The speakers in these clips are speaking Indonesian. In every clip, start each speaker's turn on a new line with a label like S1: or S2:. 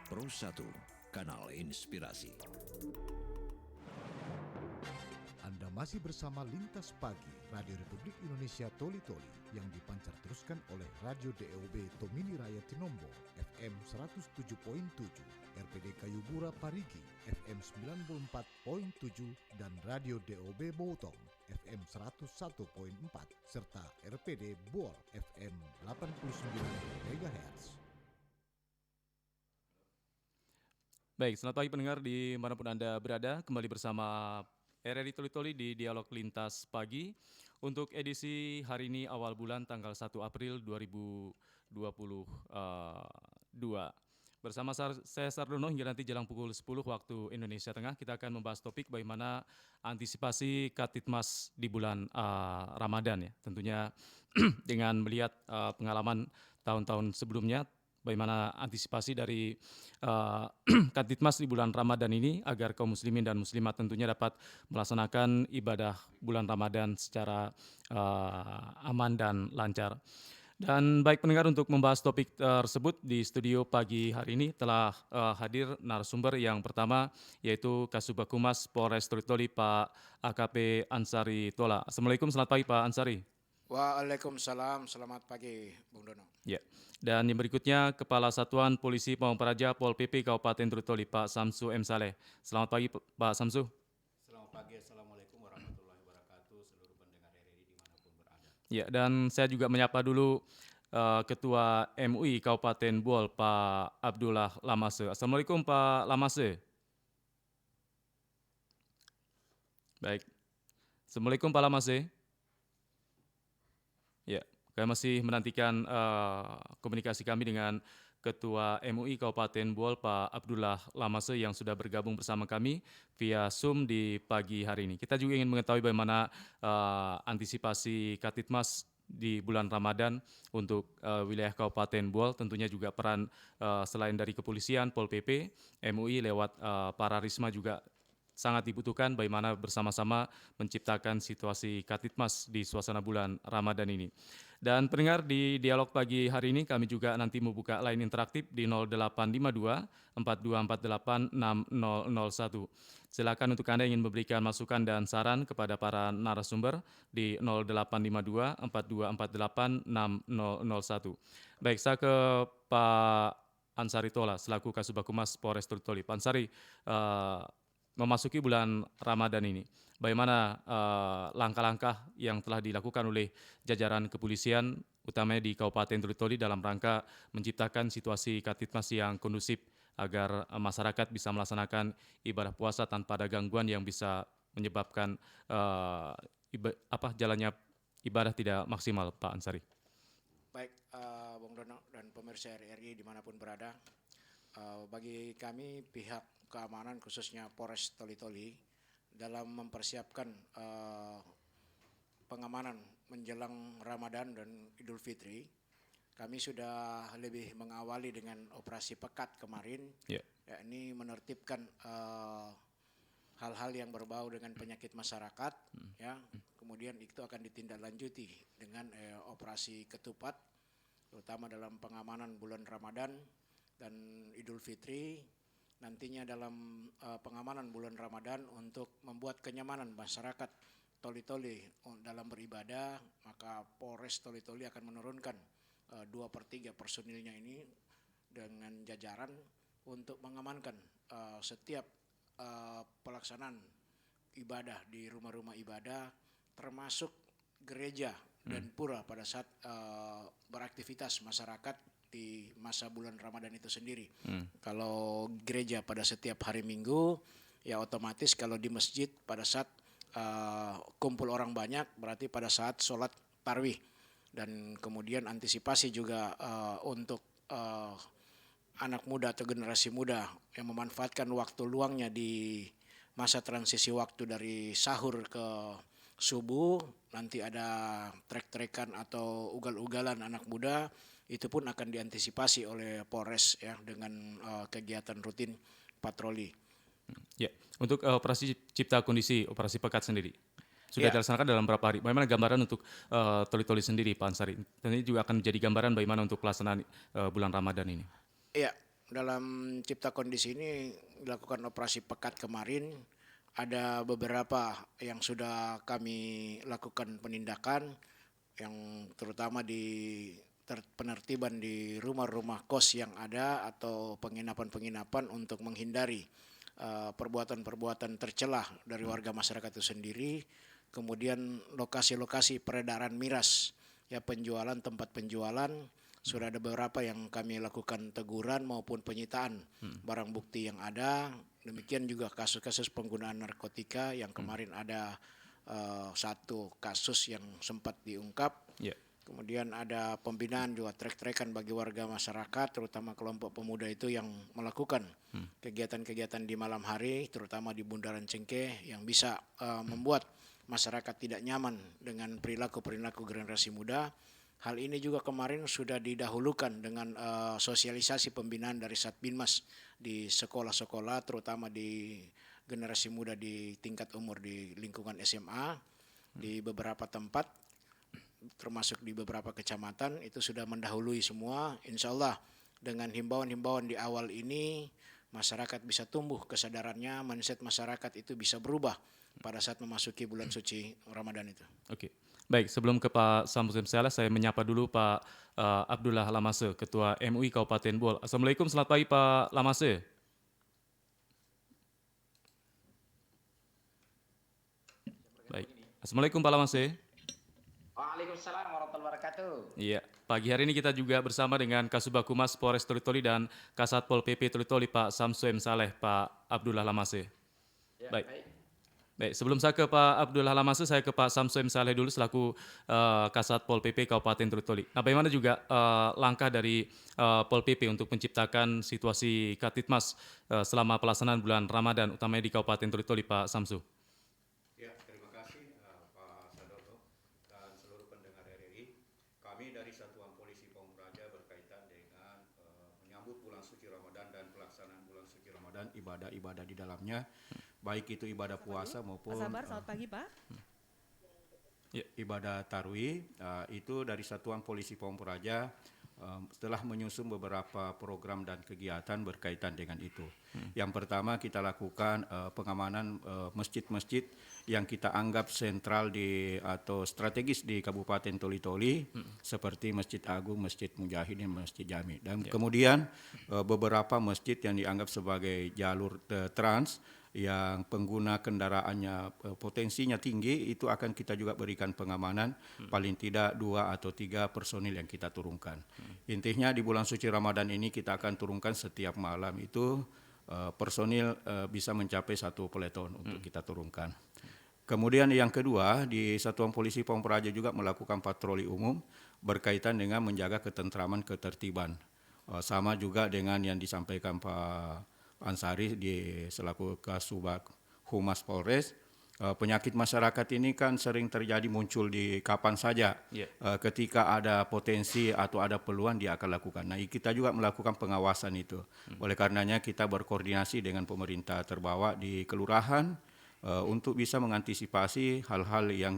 S1: Pro 1, kanal inspirasi.
S2: Anda masih bersama Lintas Pagi, Radio Republik Indonesia Toli Toli yang dipancar teruskan oleh Radio DOB Tomini Raya Tinombo, FM 107.7, RPD Kayubura Parigi, FM 94.7, dan Radio DOB Boutong, FM 101.4, serta RPD Buol, FM 89 MHz.
S3: Baik, selamat pagi pendengar dimanapun Anda berada. Kembali bersama RRI Toli Toli di Dialog Lintas Pagi untuk edisi hari ini awal bulan tanggal 1 April 2022. Bersama saya Sardono hingga nanti jelang pukul 10 waktu Indonesia Tengah kita akan membahas topik bagaimana antisipasi Katitmas di bulan Ramadan ya. Tentunya dengan melihat pengalaman tahun-tahun sebelumnya, bagaimana antisipasi dari Katitmas di bulan Ramadan ini agar kaum muslimin dan muslimat tentunya dapat melaksanakan ibadah bulan Ramadan secara aman dan lancar. Dan baik pendengar, untuk membahas topik tersebut di studio pagi hari ini telah hadir narasumber yang pertama, yaitu Kasubag Humas Polres Toli Toli Pak AKP Ansari Tola. Assalamualaikum, selamat pagi Pak Ansari.
S4: Waalaikumsalam, selamat pagi Bung Dono.
S3: Ya. Dan yang berikutnya Kepala Satuan Polisi Pamong Praja Pol PP Kabupaten Toli Toli Pak Samsu M. Saleh. Selamat pagi Pak Samsu.
S5: Selamat pagi, Assalamualaikum warahmatullahi wabarakatuh, seluruh pendengar RRI dimanapun berada.
S3: Ya, dan saya juga menyapa dulu Ketua MUI Kabupaten Buol Pak Abdullah Lamase. Assalamualaikum Pak Lamase. Baik. Assalamualaikum Pak Lamase. Ya, kami masih menantikan komunikasi kami dengan Ketua MUI Kabupaten Buol Pak Abdullah Lamase yang sudah bergabung bersama kami via Zoom di pagi hari ini. Kita juga ingin mengetahui bagaimana antisipasi Katitmas di bulan Ramadan untuk wilayah Kabupaten Buol. Tentunya juga peran selain dari kepolisian, Pol PP, MUI lewat para Risma juga sangat dibutuhkan bagaimana bersama-sama menciptakan situasi Katitmas di suasana bulan Ramadan ini. Dan pendengar, di dialog pagi hari ini kami juga nanti membuka line interaktif di 0852 4248 6001. Silakan untuk Anda yang ingin memberikan masukan dan saran kepada para narasumber di 0852 4248 6001. Baik, saya ke Pak Ansari Tola selaku Kasubag Humas Polres Toli Toli. Pak Ansari, memasuki bulan Ramadan ini, bagaimana langkah-langkah yang telah dilakukan oleh jajaran kepolisian, utamanya di Kabupaten Toli Toli dalam rangka menciptakan situasi Katitmas yang kondusif agar masyarakat bisa melaksanakan ibadah puasa tanpa ada gangguan yang bisa menyebabkan jalannya ibadah tidak maksimal, Pak Ansari.
S4: Baik, Bung Dono dan pemirsa RRI dimanapun berada, bagi kami pihak keamanan khususnya Polres Toli Toli dalam mempersiapkan pengamanan menjelang Ramadan dan Idul Fitri, kami sudah lebih mengawali dengan operasi pekat kemarin, yakni menertibkan hal-hal yang berbau dengan penyakit masyarakat, ya. Kemudian itu akan ditindaklanjuti dengan operasi ketupat, terutama dalam pengamanan bulan Ramadan dan Idul Fitri. Nantinya dalam pengamanan bulan Ramadan untuk membuat kenyamanan masyarakat Toli Toli dalam beribadah, maka Polres Toli Toli akan menurunkan 2/3 personilnya ini dengan jajaran untuk mengamankan setiap pelaksanaan ibadah di rumah-rumah ibadah, termasuk gereja dan pura pada saat beraktivitas masyarakat di masa bulan Ramadan itu sendiri. Kalau gereja pada setiap hari Minggu, ya otomatis kalau di masjid pada saat kumpul orang banyak, berarti pada saat sholat tarawih. Dan kemudian antisipasi juga untuk anak muda atau generasi muda yang memanfaatkan waktu luangnya di masa transisi waktu dari sahur ke subuh, nanti ada trek-trekan atau ugal-ugalan anak muda, itu pun akan diantisipasi oleh Polres ya dengan kegiatan rutin patroli.
S3: Ya, untuk operasi cipta kondisi, operasi pekat sendiri sudah dilaksanakan dalam berapa hari? Bagaimana gambaran untuk Toli Toli sendiri, Pak Ansari? Dan ini juga akan menjadi gambaran bagaimana untuk pelaksanaan bulan Ramadan ini.
S4: Iya, dalam cipta kondisi ini dilakukan operasi pekat kemarin, ada beberapa yang sudah kami lakukan penindakan, yang terutama di penertiban di rumah-rumah kos yang ada atau penginapan-penginapan untuk menghindari perbuatan-perbuatan tercelah dari warga masyarakat itu sendiri. Kemudian lokasi-lokasi peredaran miras, ya penjualan, tempat penjualan, sudah ada beberapa yang kami lakukan teguran maupun penyitaan barang bukti yang ada. Demikian juga kasus-kasus penggunaan narkotika yang kemarin ada satu kasus yang sempat diungkap. Kemudian ada pembinaan juga trek-trekan bagi warga masyarakat, terutama kelompok pemuda itu yang melakukan kegiatan-kegiatan di malam hari, terutama di Bundaran Cengkeh, yang bisa membuat masyarakat tidak nyaman dengan perilaku-perilaku generasi muda. Hal ini juga kemarin sudah didahulukan dengan sosialisasi pembinaan dari Satbinmas di sekolah-sekolah, terutama di generasi muda di tingkat umur di lingkungan SMA, di beberapa tempat, termasuk di beberapa kecamatan, itu sudah mendahului semua. Insya Allah dengan himbauan-himbauan di awal ini, masyarakat bisa tumbuh kesadarannya, mindset masyarakat itu bisa berubah pada saat memasuki bulan suci Ramadan itu.
S3: Oke. Baik, sebelum ke Pak Samsul Saleh, saya menyapa dulu Pak Abdullah Lamase, Ketua MUI Kabupaten Boal. Assalamualaikum, selamat pagi Pak Lamase. Baik, Assalamualaikum Pak Lamase.
S6: Waalaikumsalam warahmatullahi wabarakatuh.
S3: Iya, pagi hari ini kita juga bersama dengan Kasubag Humas Polres Toli-Toli dan Kasatpol PP Toli-Toli Pak Samsul Saleh, Pak Abdullah Lamase.
S6: Ya,
S3: baik. Sebelum saya ke Pak Abdullah Lamase, saya ke Pak Samsul Saleh dulu selaku Kasatpol PP Kabupaten Toli-Toli. Nah, bagaimana juga langkah dari Pol PP untuk menciptakan situasi Katitmas selama pelaksanaan bulan Ramadan, utamanya di Kabupaten Toli-Toli, Pak Samsul?
S5: Ya, terima kasih Pak Sadono dan seluruh pendengar RRI. Kami dari Satuan Polisi Pamung Praja berkaitan dengan menyambut bulan suci Ramadan dan pelaksanaan bulan suci Ramadan, ibadah-ibadah di dalamnya, baik itu ibadah puasa maupun
S7: selamat pagi Pak.
S5: Ibadah tarwih, itu dari Satuan Polisi Pamung Praja telah menyusun beberapa program dan kegiatan berkaitan dengan itu. Yang pertama kita lakukan pengamanan masjid-masjid yang kita anggap sentral atau strategis di Kabupaten Toli-Toli, seperti Masjid Agung, Masjid Mujahidin, Masjid Jami. Dan kemudian beberapa masjid yang dianggap sebagai jalur trans yang pengguna kendaraannya potensinya tinggi, itu akan kita juga berikan pengamanan, paling tidak 2 atau 3 personil yang kita turunkan. Intinya di bulan suci Ramadan ini kita akan turunkan setiap malam itu personil bisa mencapai 1 peleton untuk kita turunkan. Kemudian yang kedua, di Satuan Polisi Pamung Praja juga melakukan patroli umum berkaitan dengan menjaga ketentraman, ketertiban. Sama juga dengan yang disampaikan Pak Ansari di selaku Kasubag Humas Polres. Penyakit masyarakat ini kan sering terjadi muncul di kapan saja. Ketika ada potensi atau ada peluang dia akan lakukan. Nah, kita juga melakukan pengawasan itu. Oleh karenanya kita berkoordinasi dengan pemerintah terbawah di kelurahan untuk bisa mengantisipasi hal-hal yang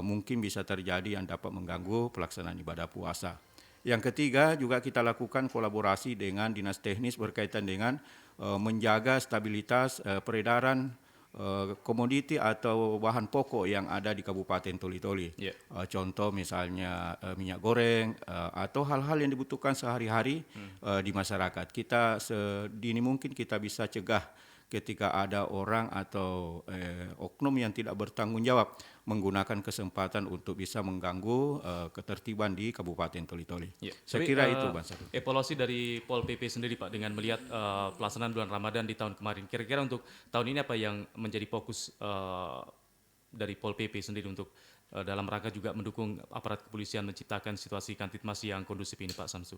S5: mungkin bisa terjadi yang dapat mengganggu pelaksanaan ibadah puasa. Yang ketiga juga kita lakukan kolaborasi dengan dinas teknis berkaitan dengan menjaga stabilitas peredaran komoditi atau bahan pokok yang ada di Kabupaten Toli-Toli. Contoh misalnya minyak goreng atau hal-hal yang dibutuhkan sehari-hari di masyarakat. Kita sedini mungkin kita bisa cegah ketika ada orang atau oknum yang tidak bertanggung jawab menggunakan kesempatan untuk bisa mengganggu ketertiban di Kabupaten Toli-Toli. Saya kira itu, Bang Sadu.
S3: Evaluasi dari Pol PP sendiri, Pak, dengan melihat pelaksanaan bulan Ramadan di tahun kemarin, kira-kira untuk tahun ini apa yang menjadi fokus dari Pol PP sendiri untuk dalam rangka juga mendukung aparat kepolisian menciptakan situasi Kantitmas yang kondusif ini, Pak Samsu?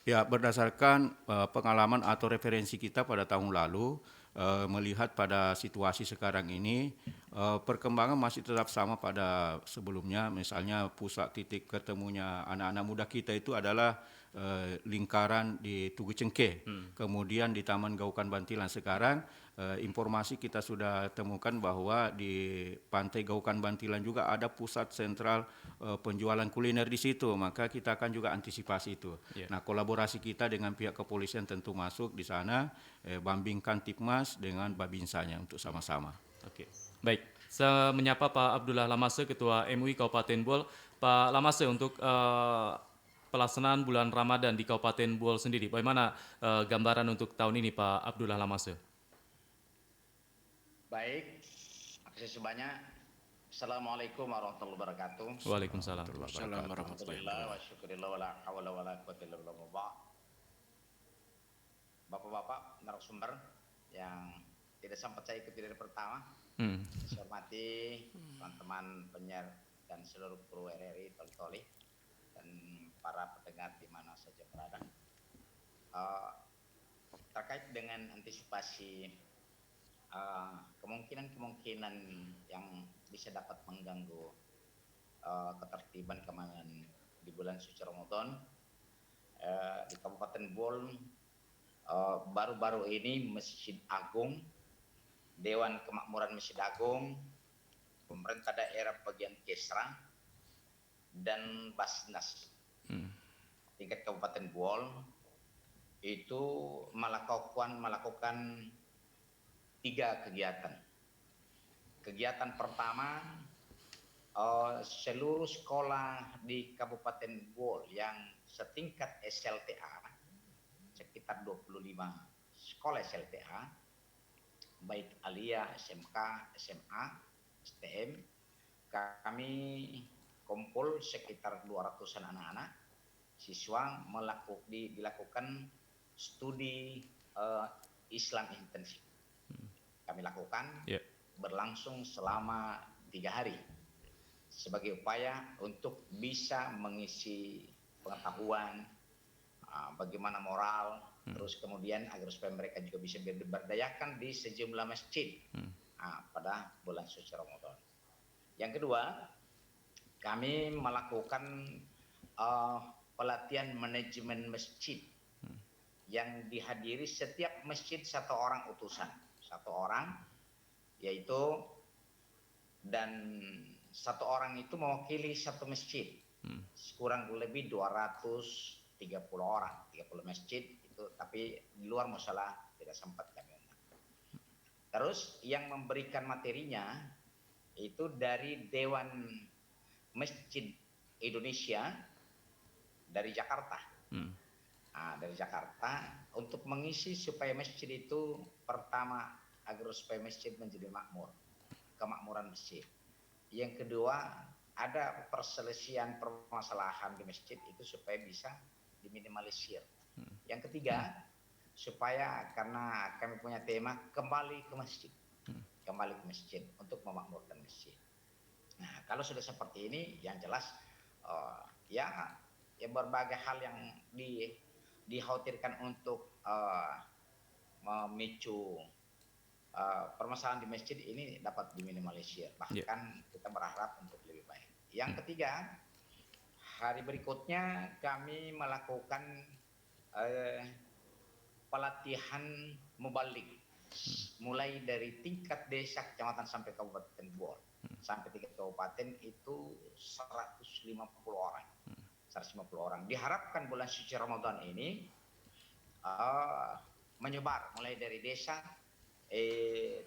S5: Ya, berdasarkan pengalaman atau referensi kita pada tahun lalu, melihat pada situasi sekarang ini, perkembangan masih tetap sama pada sebelumnya. Misalnya pusat titik ketemunya anak-anak muda kita itu adalah lingkaran di Tugu Cengkeh, kemudian di Taman Gaukan Bantilan. Sekarang informasi kita sudah temukan bahwa di Pantai Gaukan Bantilan juga ada pusat sentral penjualan kuliner di situ, maka kita akan juga antisipasi itu. Nah, kolaborasi kita dengan pihak kepolisian tentu masuk di sana, Bambing Kantipmas dengan Babinsanya untuk sama-sama.
S3: Oke, baik. Saya menyapa Pak Abdullah Lamase, Ketua MUI Kabupaten Buol. Pak Lamase, untuk pelaksanaan bulan Ramadan di Kabupaten Buol sendiri, bagaimana gambaran untuk tahun ini, Pak Abdullah Lamase?
S6: Baik, terima kasih banyak. Assalamualaikum warahmatullahi wabarakatuh.
S3: Waalaikumsalam.
S6: Alhamdulillah wa syukurillah wa la hawla wa la quwwata illa billah. Bapak-bapak narasumber yang tidak sempat saya ikuti dari pertama, saya hormati teman-teman penyiar dan seluruh kru RRI Toli-Toli dan para pendengar di mana saja berada. Terkait dengan antisipasi kemungkinan-kemungkinan yang bisa dapat mengganggu ketertiban keamanan di bulan suci Ramadan, di Kabupaten Buol baru-baru ini Masjid Agung, Dewan Kemakmuran Masjid Agung, pemerintah daerah bagian Kesra, dan Basnas tingkat Kabupaten Buol itu melakukan 3 kegiatan. Kegiatan pertama, seluruh sekolah di Kabupaten Buol yang setingkat SLTA, sekitar 25 sekolah SLTA, baik Alia, SMK, SMA, STM, kami kumpul sekitar 200-an anak-anak siswa dilakukan studi Islam intensif. Kami lakukan berlangsung selama 3 hari sebagai upaya untuk bisa mengisi pengetahuan bagaimana moral, terus kemudian agar supaya mereka juga bisa berdayakan di sejumlah masjid pada bulan suci Ramadan. Yang kedua, kami melakukan pelatihan manajemen masjid yang dihadiri setiap masjid 1 orang utusan, 1 orang, yaitu dan 1 orang itu mewakili 1 masjid, kurang lebih 230 orang, 30 masjid itu, tapi di luar musala tidak sempat kami undang. Terus yang memberikan materinya itu dari Dewan Masjid Indonesia dari Jakarta. Dari Jakarta untuk mengisi supaya masjid itu pertama agar supaya masjid menjadi makmur, kemakmuran masjid. Yang kedua, ada perselisihan permasalahan di masjid itu supaya bisa diminimalisir. Yang ketiga, supaya karena kami punya tema kembali ke masjid, kembali ke masjid untuk memakmurkan masjid. Nah, kalau sudah seperti ini, yang jelas ya berbagai hal yang dikhawatirkan untuk memicu permasalahan di masjid ini dapat diminimalisir. Bahkan kita berharap untuk lebih baik. Yang ketiga, hari berikutnya kami melakukan pelatihan mubalik mulai dari tingkat desa, kecamatan sampai Kabupaten Buol. Sampai tingkat kabupaten itu 150 orang. 150 orang. Diharapkan bulan suci Ramadan ini menyebar mulai dari desa,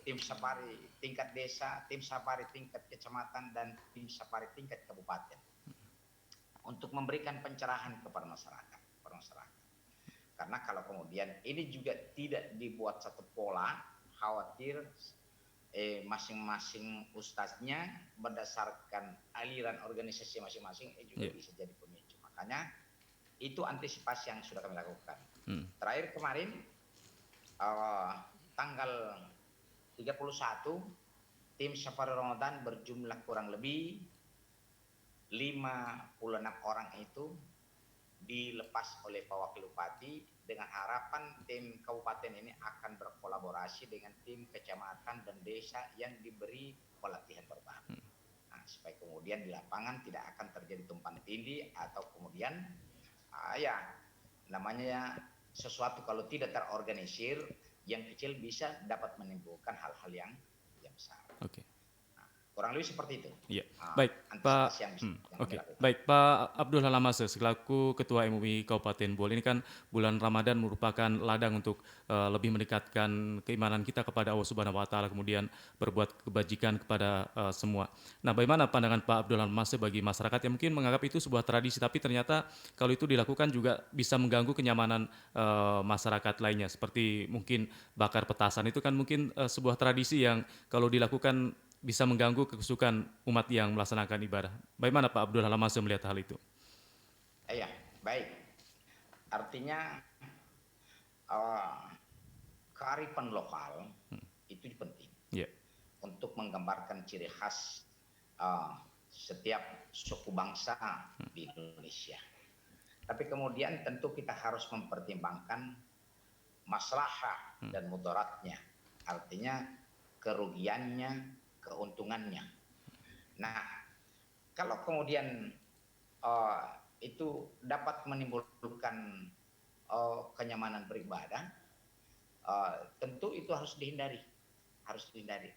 S6: tim safari tingkat desa, tim safari tingkat kecamatan, dan tim safari tingkat kabupaten untuk memberikan pencerahan kepada masyarakat. Karena kalau kemudian ini juga tidak dibuat satu pola, khawatir masing-masing ustadznya berdasarkan aliran organisasi masing-masing juga bisa jadi pemicu. Makanya itu antisipasi yang sudah kami lakukan. Terakhir kemarin tanggal 31 tim safari Ramadan berjumlah kurang lebih 56 orang itu dilepas oleh Pak Wakil Bupati dengan harapan tim kabupaten ini akan berkolaborasi dengan tim kecamatan dan desa yang diberi pelatihan bertahap. Nah, supaya kemudian di lapangan tidak akan terjadi tumpang tindih atau kemudian namanya sesuatu kalau tidak terorganisir, yang kecil bisa dapat menimbulkan hal-hal yang besar.
S3: Oke.
S6: Kurang lebih seperti itu.
S3: Iya. Baik, Pak. Oke. Baik, Pak Abdul Halamase selaku Ketua MUI Kabupaten Buol, ini kan bulan Ramadan merupakan ladang untuk lebih mendekatkan keimanan kita kepada Allah Subhanahu wa taala, kemudian berbuat kebajikan kepada semua. Nah, bagaimana pandangan Pak Abdul Halamase bagi masyarakat yang mungkin menganggap itu sebuah tradisi, tapi ternyata kalau itu dilakukan juga bisa mengganggu kenyamanan masyarakat lainnya, seperti mungkin bakar petasan itu kan mungkin sebuah tradisi yang kalau dilakukan bisa mengganggu kekusukan umat yang melaksanakan ibadah. Bagaimana Pak Abdul Halamase melihat hal itu?
S6: Iya, baik. Artinya kearifan lokal itu penting untuk menggambarkan ciri khas setiap suku bangsa di Indonesia. Tapi kemudian tentu kita harus mempertimbangkan maslahah dan mudaratnya. Artinya kerugiannya, keuntungannya. Nah, kalau kemudian itu dapat menimbulkan kenyamanan beribadah, tentu itu harus dihindari.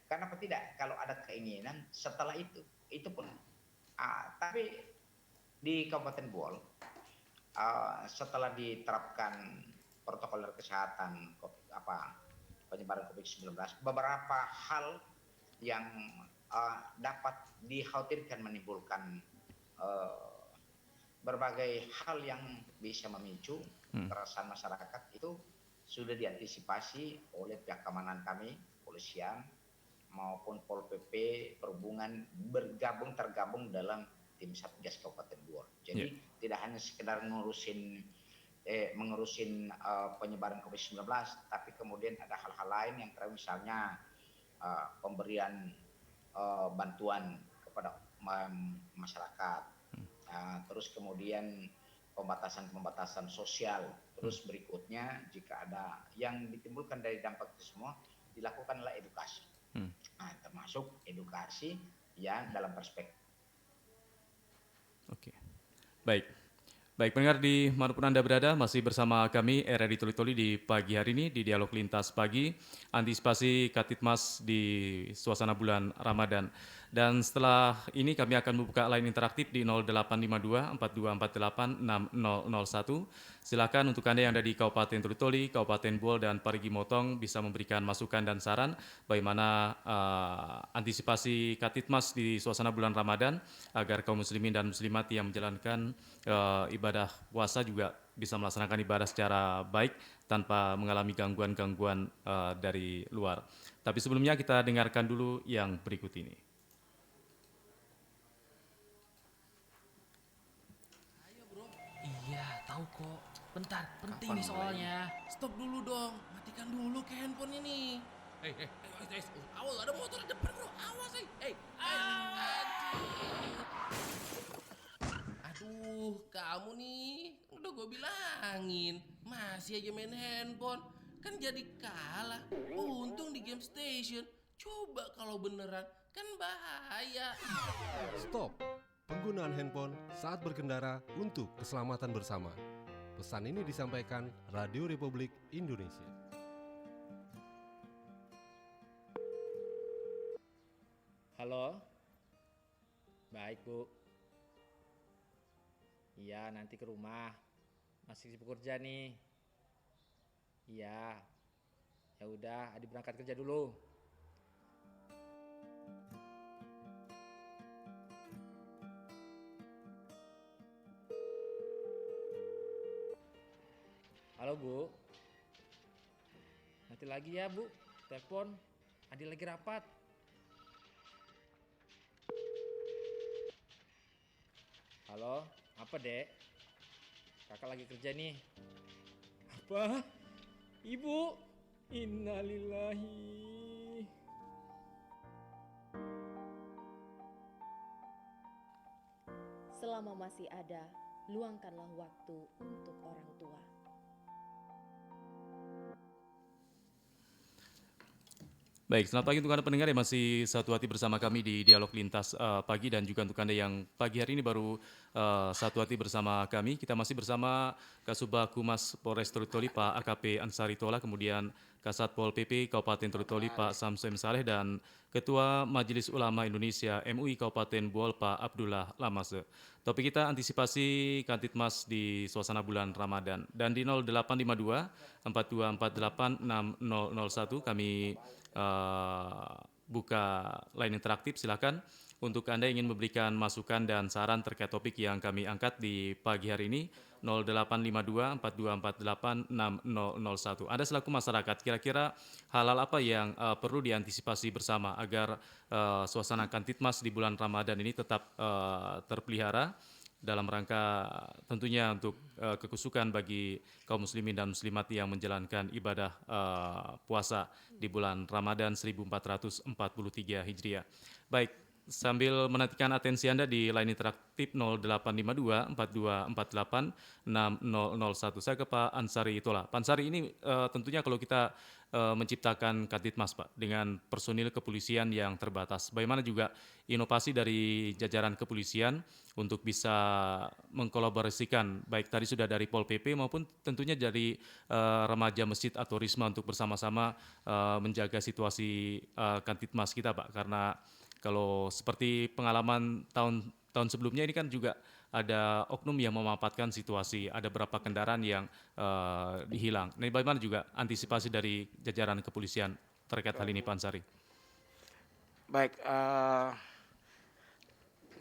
S6: Karena apa tidak? Kalau ada keinginan setelah itu pun. Tapi di Kabupaten Buol, setelah diterapkan protokol kesehatan penyebaran COVID-19, beberapa hal yang dapat dikhawatirkan menimbulkan berbagai hal yang bisa memicu perasaan masyarakat itu sudah diantisipasi oleh pihak keamanan kami, polisian maupun Pol PP, perhubungan tergabung dalam tim Satgas Kabupaten Buol. Jadi tidak hanya sekedar mengurusin penyebaran COVID-19, tapi kemudian ada hal-hal lain yang misalnya pemberian bantuan kepada masyarakat, terus kemudian pembatasan sosial, terus berikutnya jika ada yang ditimbulkan dari dampak itu semua dilakukanlah edukasi, termasuk edukasi yang dalam perspektif.
S3: Oke, baik. Baik, pendengar di manapun Anda berada, masih bersama kami RRI Toli-Toli di pagi hari ini di Dialog Lintas Pagi, antisipasi Katitmas di suasana bulan Ramadan. Dan setelah ini kami akan membuka line interaktif di 0852 4248 6001. Silakan untuk Anda yang ada di Kabupaten Toli-Toli, Kabupaten Buol, dan Parigi Motong bisa memberikan masukan dan saran bagaimana antisipasi Katitmas di suasana bulan Ramadan agar kaum muslimin dan muslimat yang menjalankan ibadah puasa juga bisa melaksanakan ibadah secara baik tanpa mengalami gangguan-gangguan dari luar. Tapi sebelumnya kita dengarkan dulu yang berikut ini.
S7: Ayo bro. Iya tahu kok. Bentar, penting nih soalnya. Stop dulu dong, matikan dulu ke handphonenya nih. Awas ada motor di depan bro, awas Aduh, kamu nih, udah gue bilangin, masih aja main handphone, kan jadi kalah. Untung di game station, coba kalau beneran, kan bahaya.
S8: Stop, penggunaan handphone saat berkendara untuk keselamatan bersama. Pesan ini disampaikan Radio Republik Indonesia.
S9: Halo, baik Bu. Iya nanti ke rumah, masih sibuk kerja nih. Iya, ya udah, Adi berangkat kerja dulu. Halo Bu, nanti lagi ya Bu, telepon, Adi lagi rapat. Halo, apa Dek? Kakak lagi kerja nih. Apa? Ibu? Innalillahi.
S10: Selama masih ada, luangkanlah waktu untuk orang tua.
S3: Baik, selamat pagi untuk Anda pendengar yang masih satu hati bersama kami di Dialog Lintas Pagi, dan juga untuk Anda yang pagi hari ini baru satu hati bersama kami. Kita masih bersama Kasubag Humas Polres Toli Pak AKP Ansari Tola, kemudian Kasat Pol PP Kabupaten Toli Pak Samsem Saleh, dan Ketua Majelis Ulama Indonesia MUI Kabupaten Buol Pak Abdullah Lamase. Topik kita antisipasi Kantitmas di suasana bulan Ramadan. Dan di 0852 4248 6001 kami buka line interaktif. Silakan untuk Anda ingin memberikan masukan dan saran terkait topik yang kami angkat di pagi hari ini. 0852 4248 6001. Anda selaku masyarakat, kira-kira hal-hal apa yang perlu diantisipasi bersama agar suasana Kantitmas di bulan Ramadan ini tetap terpelihara dalam rangka tentunya untuk kekusukan bagi kaum muslimin dan muslimat yang menjalankan ibadah puasa di bulan Ramadan 1443 Hijriah. Baik, sambil menantikan atensi Anda di line interaktif 0852 4248 6001. Saya ke Pak Ansari Tola. Pak Ansari, ini tentunya kalau kita menciptakan Kantitmas, Pak, dengan personil kepolisian yang terbatas, bagaimana juga inovasi dari jajaran kepolisian untuk bisa mengkolaborasikan, baik tadi sudah dari Pol PP maupun tentunya dari remaja masjid atau Risma untuk bersama-sama menjaga situasi Kantitmas kita, Pak, karena kalau seperti pengalaman tahun sebelumnya ini kan juga ada oknum yang memanfaatkan situasi, ada beberapa kendaraan yang hilang. Nah, bagaimana juga antisipasi dari jajaran kepolisian terkait hal ini, Pak Ansari?
S4: Baik,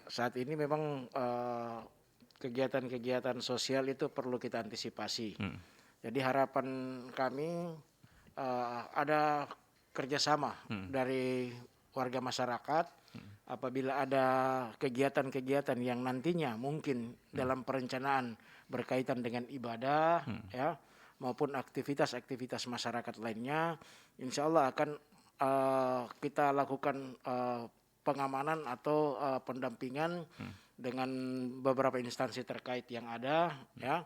S4: saat ini memang kegiatan-kegiatan sosial itu perlu kita antisipasi. Jadi harapan kami ada kerjasama dari warga masyarakat apabila ada kegiatan-kegiatan yang nantinya mungkin dalam perencanaan berkaitan dengan ibadah ya maupun aktivitas-aktivitas masyarakat lainnya, insya Allah akan kita lakukan pengamanan atau pendampingan dengan beberapa instansi terkait yang ada ya.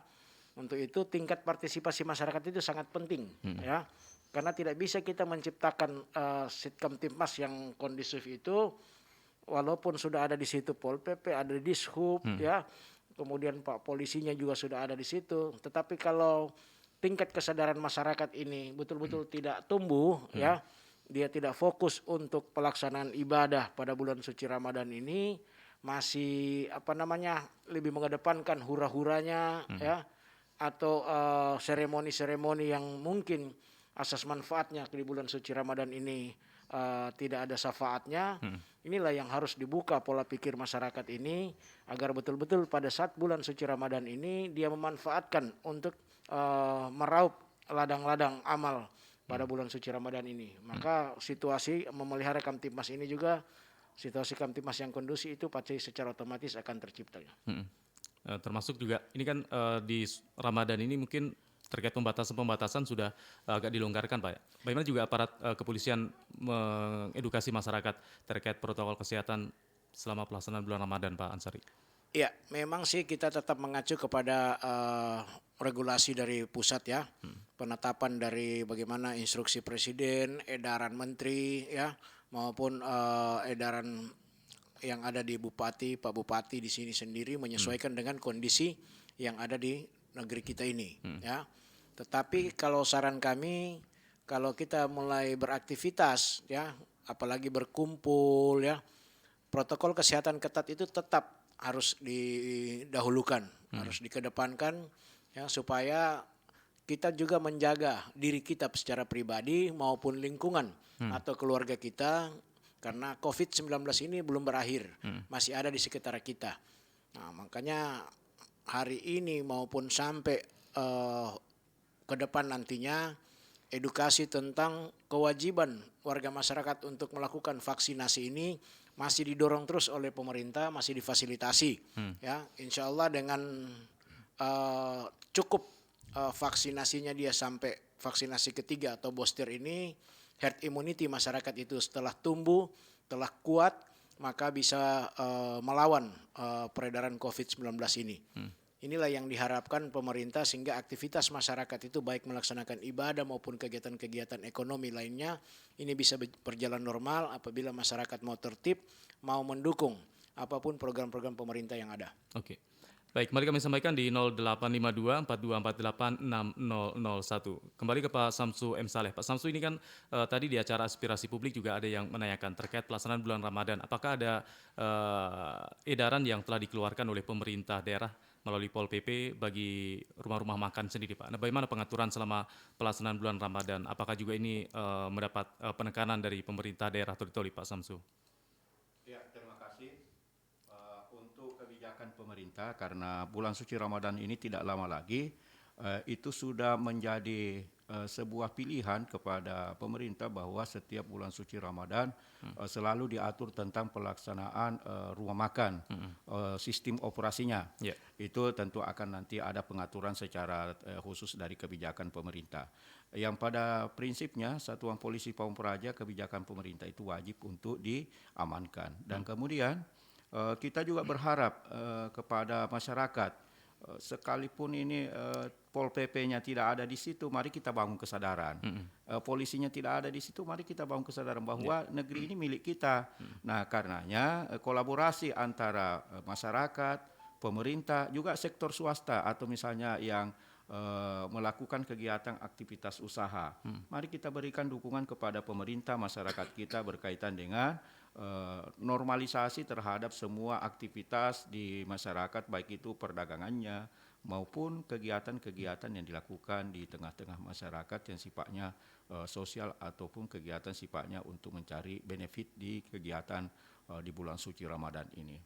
S4: Untuk itu tingkat partisipasi masyarakat itu sangat penting ya. Karena tidak bisa kita menciptakan Kantitmas yang kondusif itu walaupun sudah ada di situ Pol PP, ada di Dishub ya. Kemudian Pak polisinya juga sudah ada di situ. Tetapi kalau tingkat kesadaran masyarakat ini betul-betul tidak tumbuh ya, dia tidak fokus untuk pelaksanaan ibadah pada bulan suci Ramadan ini, masih lebih mengedepankan hura-huranya ya, atau seremoni-seremoni yang mungkin asas manfaatnya di bulan suci Ramadan ini tidak ada syafaatnya. Inilah yang harus dibuka pola pikir masyarakat ini agar betul-betul pada saat bulan suci Ramadan ini dia memanfaatkan untuk meraup ladang-ladang amal pada bulan suci Ramadan ini. Maka situasi memelihara Kantitmas ini juga, situasi Kantitmas yang kondusif itu pasti secara otomatis akan tercipta.
S3: Termasuk juga ini kan di Ramadan ini mungkin terkait pembatasan sudah agak dilonggarkan, Pak. Bagaimana juga aparat kepolisian mengedukasi masyarakat terkait protokol kesehatan selama pelaksanaan bulan Ramadan, Pak Ansari?
S4: Ya, memang sih kita tetap mengacu kepada regulasi dari pusat ya, penetapan dari bagaimana instruksi presiden, edaran menteri ya, maupun edaran yang ada di bupati, Pak Bupati di sini sendiri menyesuaikan dengan kondisi yang ada di negeri kita ini ya. Tetapi kalau saran kami, kalau kita mulai beraktivitas ya, apalagi berkumpul ya, protokol kesehatan ketat itu tetap harus didahulukan, harus dikedepankan ya, supaya kita juga menjaga diri kita secara pribadi maupun lingkungan atau keluarga kita, karena COVID-19 ini belum berakhir, masih ada di sekitar kita. Nah, makanya hari ini maupun sampai ke depan nantinya, edukasi tentang kewajiban warga masyarakat untuk melakukan vaksinasi ini masih didorong terus oleh pemerintah, masih difasilitasi. Ya, insya Allah dengan cukup vaksinasinya dia sampai vaksinasi ketiga atau booster ini, herd immunity masyarakat itu setelah tumbuh, telah kuat, maka bisa melawan peredaran COVID-19 ini. Inilah yang diharapkan pemerintah sehingga aktivitas masyarakat itu baik melaksanakan ibadah maupun kegiatan-kegiatan ekonomi lainnya ini bisa berjalan normal apabila masyarakat mau tertib, mau mendukung apapun program-program pemerintah yang ada.
S3: Oke. Baik, kembali kami sampaikan di 0852 4248 6001. Kembali ke Pak Samsu M. Saleh. Pak Samsu, ini kan tadi di acara aspirasi publik juga ada yang menanyakan terkait pelaksanaan bulan Ramadan. Apakah ada edaran yang telah dikeluarkan oleh pemerintah daerah melalui Pol PP bagi rumah-rumah makan sendiri, Pak? Nah, bagaimana pengaturan selama pelaksanaan bulan Ramadan? Apakah juga ini mendapat penekanan dari pemerintah daerah Toli-Toli, Pak Samsu?
S5: Ya, terima kasih. Untuk kebijakan pemerintah, karena bulan suci Ramadan ini tidak lama lagi, itu sudah menjadi sebuah pilihan kepada pemerintah bahwa setiap bulan suci Ramadan selalu diatur tentang pelaksanaan rumah makan, sistem operasinya. Yeah. Itu tentu akan nanti ada pengaturan secara khusus dari kebijakan pemerintah. Yang pada prinsipnya Satuan Polisi Pamung Praja, kebijakan pemerintah itu wajib untuk diamankan. Dan kemudian kita juga berharap kepada masyarakat, sekalipun ini Pol PP-nya tidak ada di situ, mari kita bangun kesadaran. Polisinya tidak ada di situ, mari kita bangun kesadaran bahwa negeri ini milik kita. Nah, karenanya kolaborasi antara masyarakat, pemerintah, juga sektor swasta atau misalnya yang melakukan kegiatan aktivitas usaha. Mari kita berikan dukungan kepada pemerintah, masyarakat kita berkaitan dengan normalisasi terhadap semua aktivitas di masyarakat, baik itu perdagangannya maupun kegiatan-kegiatan yang dilakukan di tengah-tengah masyarakat yang sifatnya sosial ataupun kegiatan sifatnya untuk mencari benefit di kegiatan di bulan suci Ramadan ini.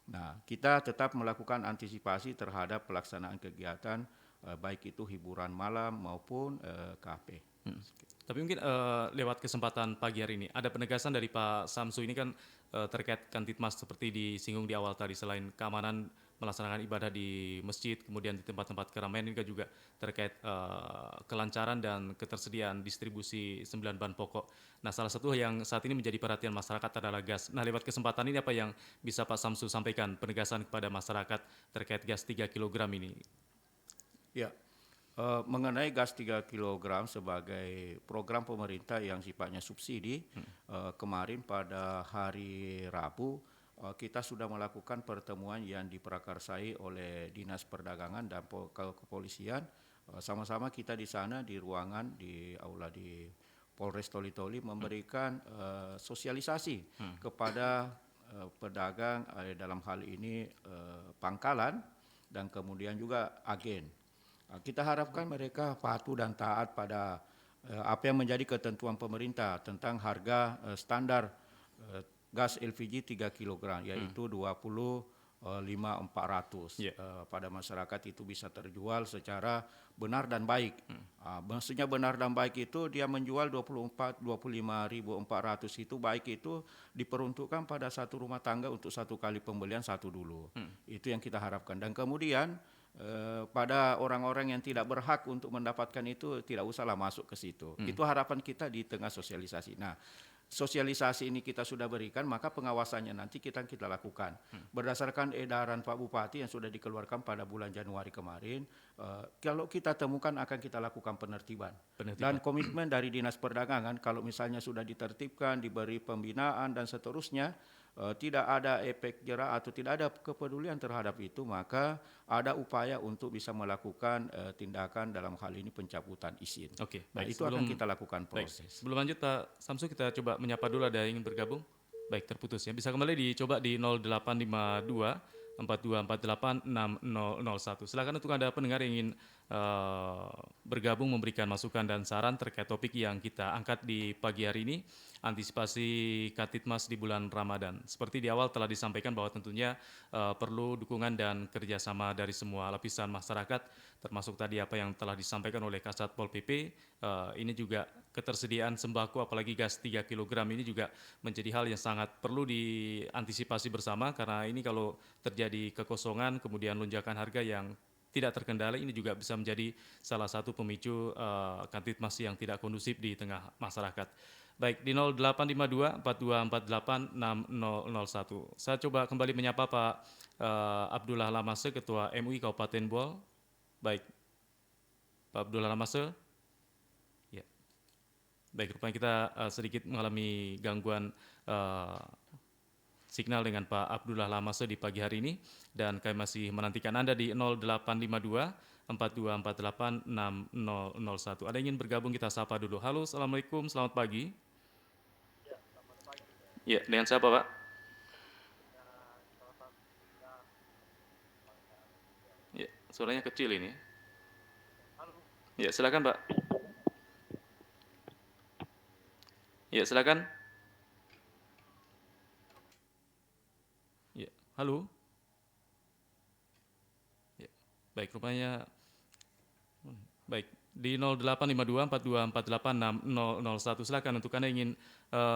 S5: Nah, kita tetap melakukan antisipasi terhadap pelaksanaan kegiatan baik itu hiburan malam maupun kafe.
S3: Tapi mungkin lewat kesempatan pagi hari ini ada penegasan dari Pak Samsu ini kan terkait Kantitmas seperti disinggung di awal tadi, selain keamanan melaksanakan ibadah di masjid, kemudian di tempat-tempat keramaian, ini juga terkait kelancaran dan ketersediaan distribusi 9 bahan pokok. Nah, salah satu yang saat ini menjadi perhatian masyarakat adalah gas. Nah, lewat kesempatan ini apa yang bisa Pak Samsu sampaikan penegasan kepada masyarakat terkait gas 3 kg ini?
S5: Ya, mengenai gas 3 kg sebagai program pemerintah yang sifatnya subsidi, kemarin pada hari Rabu kita sudah melakukan pertemuan yang diprakarsai oleh Dinas Perdagangan dan Kepolisian. Sama-sama kita di sana di ruangan di aula di Polres Toli-Toli memberikan sosialisasi kepada pedagang, dalam hal ini pangkalan dan kemudian juga agen. Kita harapkan mereka patuh dan taat pada apa yang menjadi ketentuan pemerintah tentang harga standar gas LPG 3 kg, yaitu 25.400. Pada masyarakat itu bisa terjual secara benar dan baik. Maksudnya benar dan baik itu dia menjual 25.400 itu baik itu diperuntukkan pada satu rumah tangga untuk satu kali pembelian satu dulu. Itu yang kita harapkan. Dan kemudian pada orang-orang yang tidak berhak untuk mendapatkan itu tidak usahlah masuk ke situ. Itu harapan kita di tengah sosialisasi. Nah, sosialisasi ini kita sudah berikan, maka pengawasannya nanti kita lakukan. Berdasarkan edaran Pak Bupati yang sudah dikeluarkan pada bulan Januari kemarin, kalau kita temukan akan kita lakukan penertiban. Dan komitmen dari Dinas Perdagangan kalau misalnya sudah ditertibkan, diberi pembinaan dan seterusnya, tidak ada efek jera atau tidak ada kepedulian terhadap itu, maka ada upaya untuk bisa melakukan tindakan dalam hal ini pencabutan izin.
S3: Oke,
S5: nah, itu akan kita lakukan proses.
S3: Baik. Sebelum lanjut Pak Samsu, kita coba menyapa dulu, ada yang ingin bergabung. Baik, terputus ya. Bisa kembali dicoba di 0852 4248 6001. Silakan untuk Anda pendengar yang ingin bergabung memberikan masukan dan saran terkait topik yang kita angkat di pagi hari ini, antisipasi Kantitmas di bulan Ramadan. Seperti di awal telah disampaikan bahwa tentunya perlu dukungan dan kerjasama dari semua lapisan masyarakat, termasuk tadi apa yang telah disampaikan oleh Kasat Pol PP. Ini juga ketersediaan sembako apalagi gas 3 kg ini juga menjadi hal yang sangat perlu diantisipasi bersama, karena ini kalau terjadi kekosongan kemudian lonjakan harga yang tidak terkendali, ini juga bisa menjadi salah satu pemicu Kantitmas yang tidak kondusif di tengah masyarakat. Baik, di 0852 4248 6001. Saya coba kembali menyapa Pak Abdullah Lamase, Ketua MUI Kabupaten Bol. Baik, Pak Abdullah Lamase. Ya. Baik, rupanya kita sedikit mengalami gangguan signal dengan Pak Abdullah Lamase di pagi hari ini, dan kami masih menantikan Anda di 0852 4248 6001. Ada yang ingin bergabung, kita sapa dulu. Halo, Assalamualaikum, selamat pagi.
S11: Ya, selamat pagi.
S3: Ya, dengan siapa Pak? Ya, suaranya kecil ini.
S11: Halo.
S3: Ya, silakan Pak. Ya, silakan. Ya, halo. Ya, baik, rupanya baik, di 0852 4248 6001. Silakan untuk Anda ingin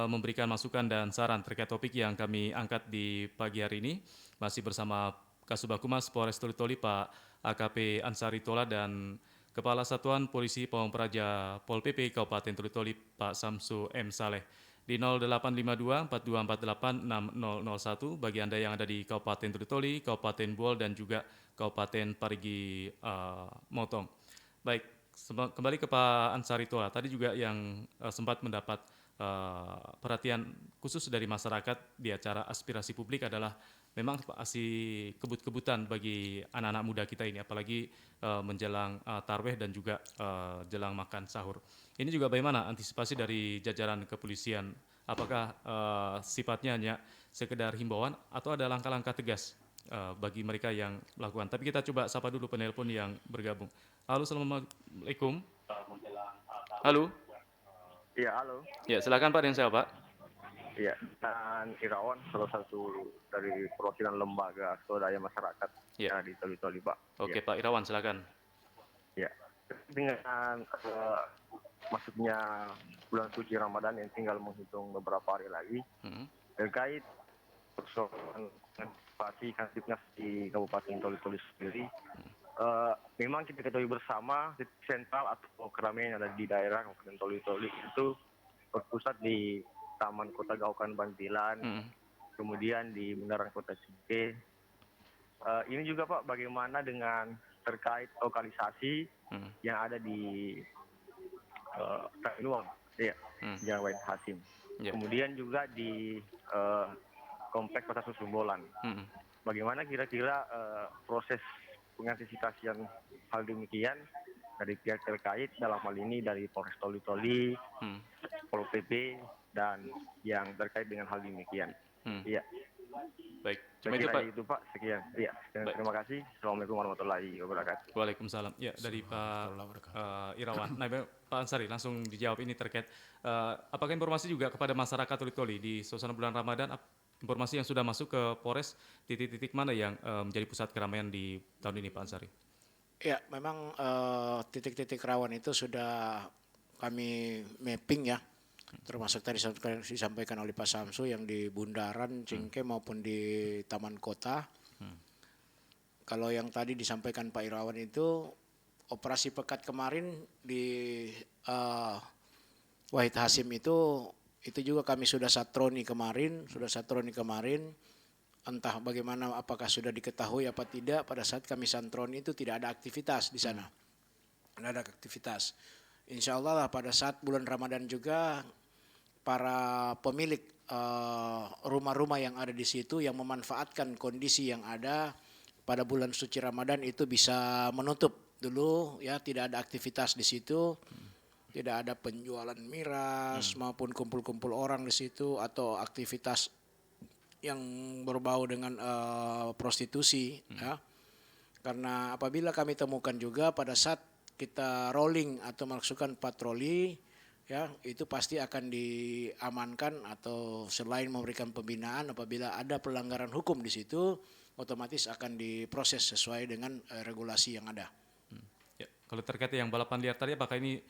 S3: memberikan masukan dan saran terkait topik yang kami angkat di pagi hari ini. Masih bersama Kasubag Humas Polres Toli-Toli Pak AKP Ansari Tola dan Kepala Satuan Polisi Pamong Praja Pol PP Kabupaten Toli-Toli Pak Samsu M. Saleh. Di 0852 4248 6001 bagi Anda yang ada di Kabupaten Toli-Toli, Kabupaten Bol dan juga Kabupaten Parigi Motong. Baik, kembali ke Pak Ansari Tola. Tadi juga yang sempat mendapat perhatian khusus dari masyarakat di acara aspirasi publik adalah memang masih kebut-kebutan bagi anak-anak muda kita ini, apalagi menjelang tarweh dan juga jelang makan sahur. Ini juga bagaimana antisipasi dari jajaran kepolisian? Apakah sifatnya hanya sekedar himbauan atau ada langkah-langkah tegas bagi mereka yang melakukan? Tapi kita coba sapa dulu penelpon yang bergabung. Halo, Assalamualaikum. Halo.
S11: Iya, halo.
S3: Ya, silakan Pak, dengan siapa Pak?
S11: Iya, dan Irawan, salah satu dari perwakilan lembaga swadaya masyarakat di Toli-Toli, Pak.
S3: Oke, Pak Irawan, silakan.
S11: Ya, dengan masuknya bulan suci Ramadan yang tinggal menghitung beberapa hari lagi, terkait persoalan antisipasi Kamtibnas di Kabupaten Toli-Toli sendiri, memang kita ketahui bersama titik sentral atau keramaian yang ada di daerah Kabupaten Toli-Toli itu berpusat di Taman Kota Gaokan Bantilan, kemudian di Bundaran Kota Singke. Ini juga Pak, bagaimana dengan terkait lokalisasi yang ada di Tailuang, Jalan Wahid Hasim. Kemudian juga di Kompleks Pasar Susu Bolan. Bagaimana kira-kira proses pengantisipasian hal demikian dari pihak terkait, dalam hal ini dari Polres Toli-Toli, Pol PP, dan yang terkait dengan hal demikian. Iya.
S3: Baik,
S11: cuma itu Pak. Itu Pak, sekian. Iya, terima kasih. Assalamualaikum warahmatullahi wabarakatuh.
S3: Waalaikumsalam. Ya, dari Pak Irawan. Nah, Pak Ansari langsung dijawab ini terkait apakah informasi juga kepada masyarakat Toli-Toli di suasana bulan Ramadan, informasi yang sudah masuk ke Polres, titik-titik mana yang menjadi pusat keramaian di tahun ini Pak Ansari?
S4: Ya, memang titik-titik rawan itu sudah kami mapping ya, termasuk tadi disampaikan oleh Pak Samsu yang di Bundaran, Cingke maupun di Taman Kota. Kalau yang tadi disampaikan Pak Irawan itu operasi pekat kemarin di Wahid Hasim itu juga kami sudah satroni kemarin, entah bagaimana, apakah sudah diketahui apa tidak, pada saat kami satroni itu tidak ada aktivitas di sana. Tidak ada aktivitas. Insya Allah lah pada saat bulan Ramadan juga para pemilik rumah-rumah yang ada di situ yang memanfaatkan kondisi yang ada pada bulan suci Ramadan itu bisa menutup dulu ya, tidak ada aktivitas di situ. Tidak ada penjualan miras maupun kumpul-kumpul orang di situ atau aktivitas yang berbau dengan prostitusi ya. Karena apabila kami temukan juga pada saat kita rolling atau melakukan patroli ya, itu pasti akan diamankan atau selain memberikan pembinaan, apabila ada pelanggaran hukum di situ otomatis akan diproses sesuai dengan regulasi yang ada.
S3: Ya, kalau terkait yang balapan liar tadi, apakah ini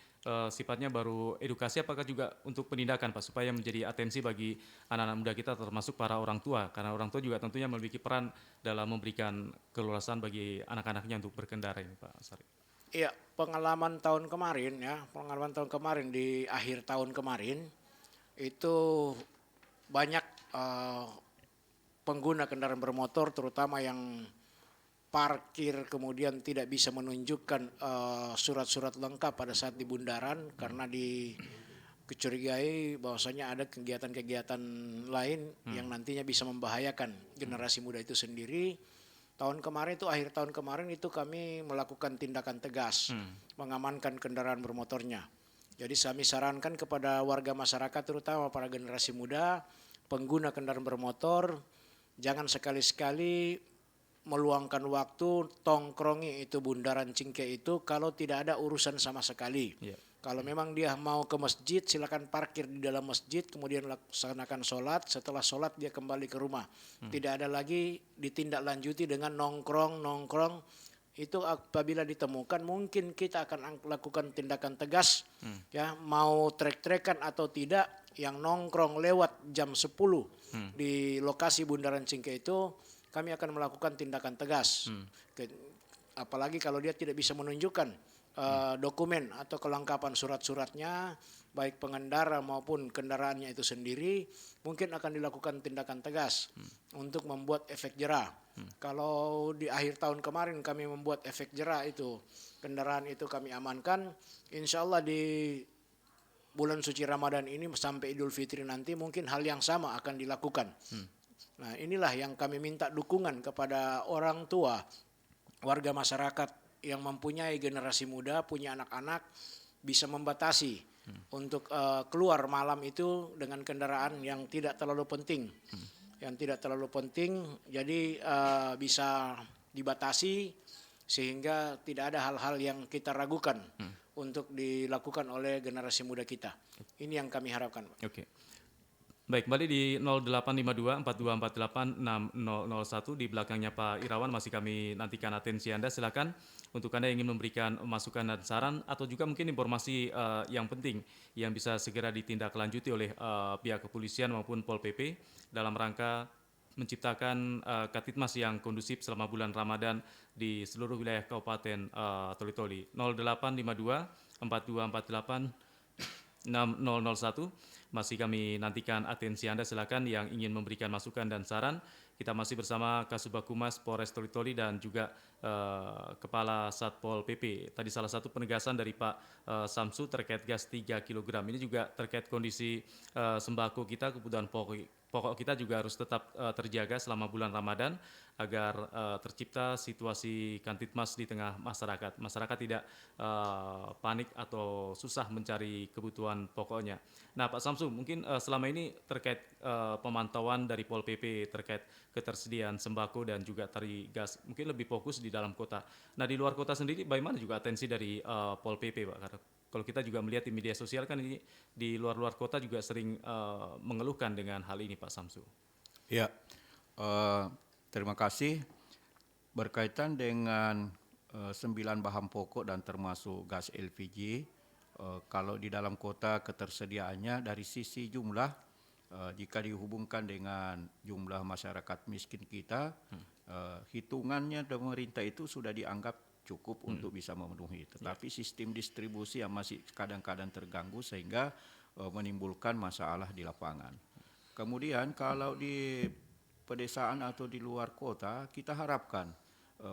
S3: sifatnya baru edukasi, apakah juga untuk penindakan Pak, supaya menjadi atensi bagi anak-anak muda kita termasuk para orang tua, karena orang tua juga tentunya memiliki peran dalam memberikan keleluasaan bagi anak-anaknya untuk berkendara ini Pak Ansari.
S4: Iya, pengalaman tahun kemarin di akhir tahun kemarin itu banyak pengguna kendaraan bermotor, terutama yang parkir kemudian tidak bisa menunjukkan surat-surat lengkap pada saat di bundaran karena dicurigai bahwasanya ada kegiatan-kegiatan lain yang nantinya bisa membahayakan generasi muda itu sendiri. Tahun kemarin itu, akhir tahun kemarin itu kami melakukan tindakan tegas, mengamankan kendaraan bermotornya. Jadi kami sarankan kepada warga masyarakat, terutama para generasi muda, pengguna kendaraan bermotor, jangan sekali-sekali meluangkan waktu tongkrongi itu bundaran Cingke itu kalau tidak ada urusan sama sekali. Kalau memang dia mau ke masjid, silakan parkir di dalam masjid, kemudian laksanakan sholat. Setelah sholat dia kembali ke rumah. Tidak ada lagi ditindaklanjuti dengan nongkrong. Itu apabila ditemukan mungkin kita akan lakukan tindakan tegas. Ya, mau trek-trekan atau tidak, yang nongkrong lewat jam 10 di lokasi bundaran Cingke itu, kami akan melakukan tindakan tegas. Apalagi kalau dia tidak bisa menunjukkan dokumen atau kelengkapan surat-suratnya, baik pengendara maupun kendaraannya itu sendiri, mungkin akan dilakukan tindakan tegas untuk membuat efek jera. Kalau di akhir tahun kemarin kami membuat efek jera itu, kendaraan itu kami amankan, insya Allah di bulan suci Ramadan ini sampai Idul Fitri nanti mungkin hal yang sama akan dilakukan. Nah, inilah yang kami minta dukungan kepada orang tua, warga masyarakat yang mempunyai generasi muda, punya anak-anak, bisa membatasi untuk keluar malam itu dengan kendaraan yang tidak terlalu penting. Yang tidak terlalu penting, jadi bisa dibatasi sehingga tidak ada hal-hal yang kita ragukan untuk dilakukan oleh generasi muda kita. Ini yang kami harapkan.
S3: Oke. Baik, kembali di 0852 4248 6001 di belakangnya Pak Irawan masih kami nantikan atensi Anda. Silakan untuk Anda yang ingin memberikan masukan dan saran atau juga mungkin informasi yang penting yang bisa segera ditindaklanjuti oleh pihak kepolisian maupun Pol PP dalam rangka menciptakan Katitmas yang kondusif selama bulan Ramadan di seluruh wilayah Kabupaten Toli-Toli. 0852 4248 6001 masih kami nantikan atensi Anda. Silakan yang ingin memberikan masukan dan saran. Kita masih bersama Kasubag Humas Polres Toli-Toli dan juga Kepala Satpol PP. Tadi salah satu penegasan dari Pak Samsu terkait gas 3 kg. Ini juga terkait kondisi sembako kita, kebutuhan pokok kita juga harus tetap terjaga selama bulan Ramadan agar tercipta situasi Kantitmas di tengah masyarakat. Masyarakat tidak panik atau susah mencari kebutuhan pokoknya. Nah, Pak Samsu, mungkin selama ini terkait pemantauan dari Pol PP terkait ketersediaan sembako dan juga tari gas, mungkin lebih fokus di dalam kota. Nah, di luar kota sendiri bagaimana juga atensi dari Pol PP, Pak? Karena kalau kita juga melihat di media sosial kan ini di luar kota juga sering mengeluhkan dengan hal ini, Pak Samsu.
S5: Ya, terima kasih. Berkaitan dengan 9 bahan pokok dan termasuk gas LPG, kalau di dalam kota ketersediaannya dari sisi jumlah, jika dihubungkan dengan jumlah masyarakat miskin kita, hitungannya pemerintah itu sudah dianggap cukup untuk bisa memenuhi. Tetapi sistem distribusi yang masih kadang-kadang terganggu sehingga menimbulkan masalah di lapangan. Kemudian kalau di pedesaan atau di luar kota, kita harapkan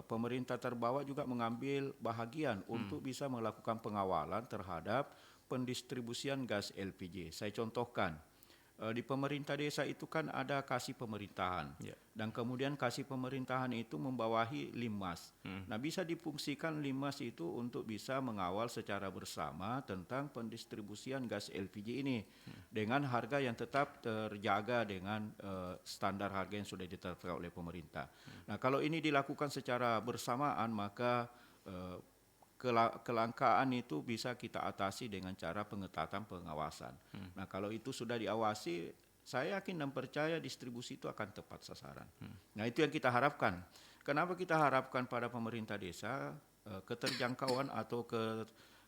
S5: pemerintah terbawa juga mengambil bahagian untuk bisa melakukan pengawalan terhadap pendistribusian gas LPG. Saya contohkan, di pemerintah desa itu kan ada kasih pemerintahan, dan kemudian kasih pemerintahan itu membawahi Linmas. Nah, bisa difungsikan Linmas itu untuk bisa mengawal secara bersama tentang pendistribusian gas LPG ini dengan harga yang tetap terjaga dengan standar harga yang sudah ditetapkan oleh pemerintah. Nah, kalau ini dilakukan secara bersamaan, maka kelangkaan itu bisa kita atasi dengan cara pengetatan pengawasan. Nah, kalau itu sudah diawasi, saya yakin dan percaya distribusi itu akan tepat sasaran. Nah, itu yang kita harapkan. Kenapa kita harapkan pada pemerintah desa keterjangkauan atau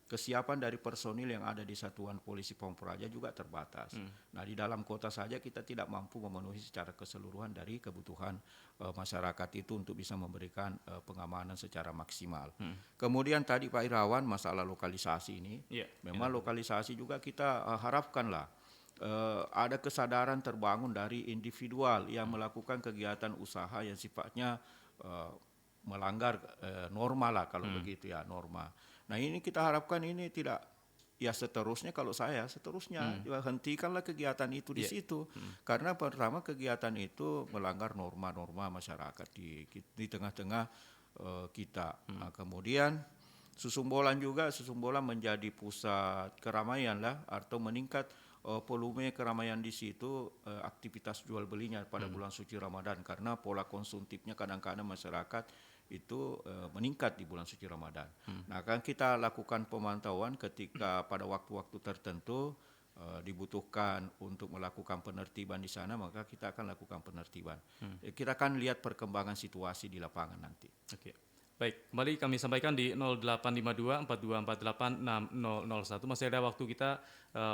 S5: kesiapan dari personil yang ada di Satuan Polisi Pamung Praja juga terbatas. Nah, di dalam kota saja kita tidak mampu memenuhi secara keseluruhan dari kebutuhan masyarakat itu untuk bisa memberikan pengamanan secara maksimal. Kemudian tadi Pak Irawan masalah lokalisasi ini, memang lokalisasi juga kita harapkanlah ada kesadaran terbangun dari individual yang melakukan kegiatan usaha yang sifatnya melanggar norma lah kalau begitu ya, norma. Nah ini kita harapkan ini tidak ya seterusnya, kalau saya seterusnya hentikanlah kegiatan itu di situ, karena pertama kegiatan itu melanggar norma-norma masyarakat di tengah-tengah kita. Nah, kemudian Susumbolan menjadi pusat keramaian lah, atau meningkat volume keramaian di situ, aktivitas jual belinya pada bulan suci Ramadan, karena pola konsumtifnya kadang-kadang masyarakat itu meningkat di bulan suci Ramadan. Nah, kan kita lakukan pemantauan ketika pada waktu-waktu tertentu dibutuhkan untuk melakukan penertiban di sana, maka kita akan lakukan penertiban. Kita akan lihat perkembangan situasi di lapangan nanti.
S3: Oke. Baik, kembali kami sampaikan di 0852 4248 6001. Masih ada waktu kita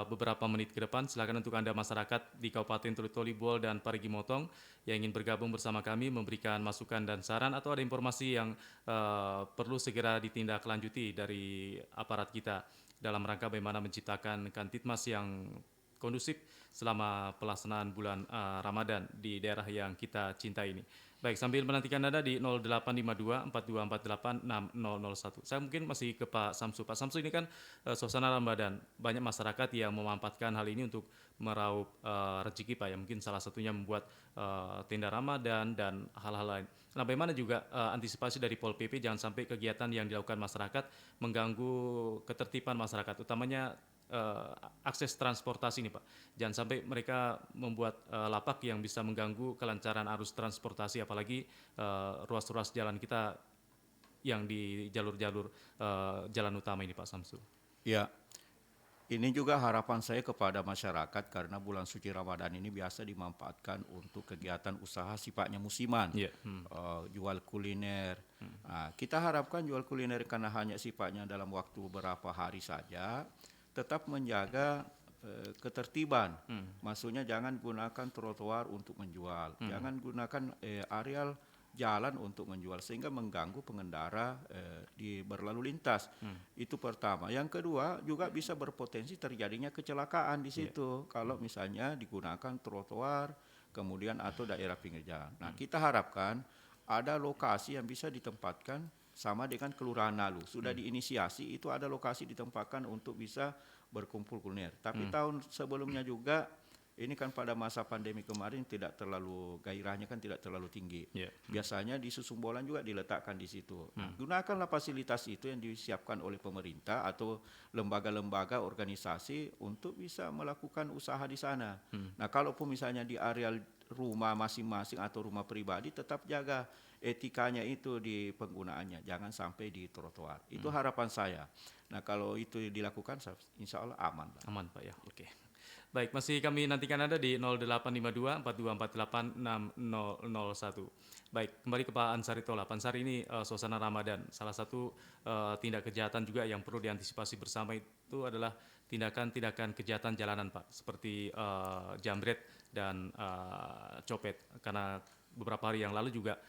S3: beberapa menit ke depan. Silakan untuk Anda masyarakat di Kabupaten Toli-Toli, Buol, dan Parigi Motong yang ingin bergabung bersama kami, memberikan masukan dan saran, atau ada informasi yang perlu segera ditindaklanjuti dari aparat kita dalam rangka bagaimana menciptakan Kantipmas yang kondusif selama pelaksanaan bulan Ramadan di daerah yang kita cintai ini. Baik, sambil menantikan Anda di 0852 4248 6001. Saya mungkin masih ke Pak Samsu. Pak Samsu, ini kan suasana Ramadan, banyak masyarakat yang memanfaatkan hal ini untuk meraup rezeki Pak, yang mungkin salah satunya membuat tenda Ramadan dan hal-hal lain. Nah, bagaimana juga antisipasi dari Pol PP jangan sampai kegiatan yang dilakukan masyarakat mengganggu ketertiban masyarakat, utamanya akses transportasi ini Pak. Jangan sampai mereka membuat lapak yang bisa mengganggu kelancaran arus transportasi, apalagi ruas-ruas jalan kita yang di jalur-jalur jalan utama ini Pak Samsu.
S5: Ya, ini juga harapan saya kepada masyarakat, karena bulan suci Ramadan ini biasa dimanfaatkan untuk kegiatan usaha sifatnya musiman, jual kuliner. Nah, kita harapkan jual kuliner karena hanya sifatnya dalam waktu beberapa hari saja, tetap menjaga ketertiban. Maksudnya jangan gunakan trotoar untuk menjual, jangan gunakan areal jalan untuk menjual sehingga mengganggu pengendara di berlalu lintas. Itu pertama. Yang kedua, juga bisa berpotensi terjadinya kecelakaan di situ kalau misalnya digunakan trotoar kemudian atau daerah pinggir jalan. Nah, kita harapkan ada lokasi yang bisa ditempatkan sama dengan Kelurahan Nalu. Sudah diinisiasi, itu ada lokasi ditempatkan untuk bisa berkumpul kuliner. Tapi tahun sebelumnya juga, ini kan pada masa pandemi kemarin tidak terlalu, gairahnya kan tidak terlalu tinggi. Biasanya di Susumbolan juga diletakkan di situ. Nah, gunakanlah fasilitas itu yang disiapkan oleh pemerintah atau lembaga-lembaga organisasi untuk bisa melakukan usaha di sana. Nah, kalaupun misalnya di areal rumah masing-masing atau rumah pribadi, tetap jaga etikanya itu di penggunaannya, jangan sampai di trotoar. Itu harapan saya. Nah, kalau itu dilakukan, insya Allah aman.
S3: Aman Pak ya, oke. Baik, masih kami nantikan Anda di 0852 4248 6001. Baik, kembali ke Pak Ansari Tola. Pak Ansari, ini suasana Ramadan, salah satu tindak kejahatan juga yang perlu diantisipasi bersama itu adalah tindakan-tindakan kejahatan jalanan Pak, seperti jambret dan copet, karena beberapa hari yang lalu juga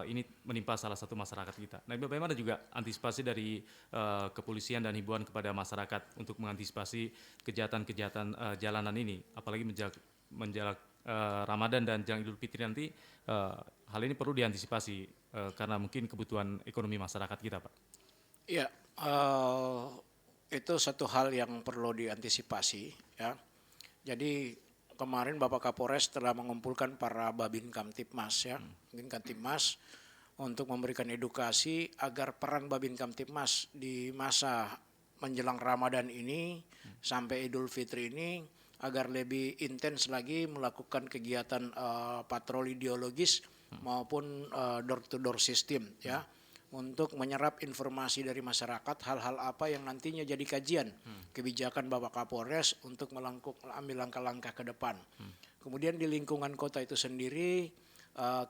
S3: ini menimpa salah satu masyarakat kita. Nah, bagaimana juga antisipasi dari kepolisian dan himbauan kepada masyarakat untuk mengantisipasi kejahatan-kejahatan jalanan ini, apalagi menjelang Ramadan dan jelang Idul Fitri nanti, hal ini perlu diantisipasi karena mungkin kebutuhan ekonomi masyarakat kita, Pak.
S4: Iya, itu satu hal yang perlu diantisipasi, ya. Jadi kemarin Bapak Kapolres telah mengumpulkan para Babin Kamtipmas, ya, Babin Kamtipmas, untuk memberikan edukasi agar peran Babin Kamtipmas di masa menjelang Ramadan ini sampai Idul Fitri ini agar lebih intens lagi melakukan kegiatan patroli ideologis maupun door to door system, ya, untuk menyerap informasi dari masyarakat hal-hal apa yang nantinya jadi kajian kebijakan Bapak Kapolres untuk ambil langkah-langkah ke depan. Kemudian di lingkungan kota itu sendiri,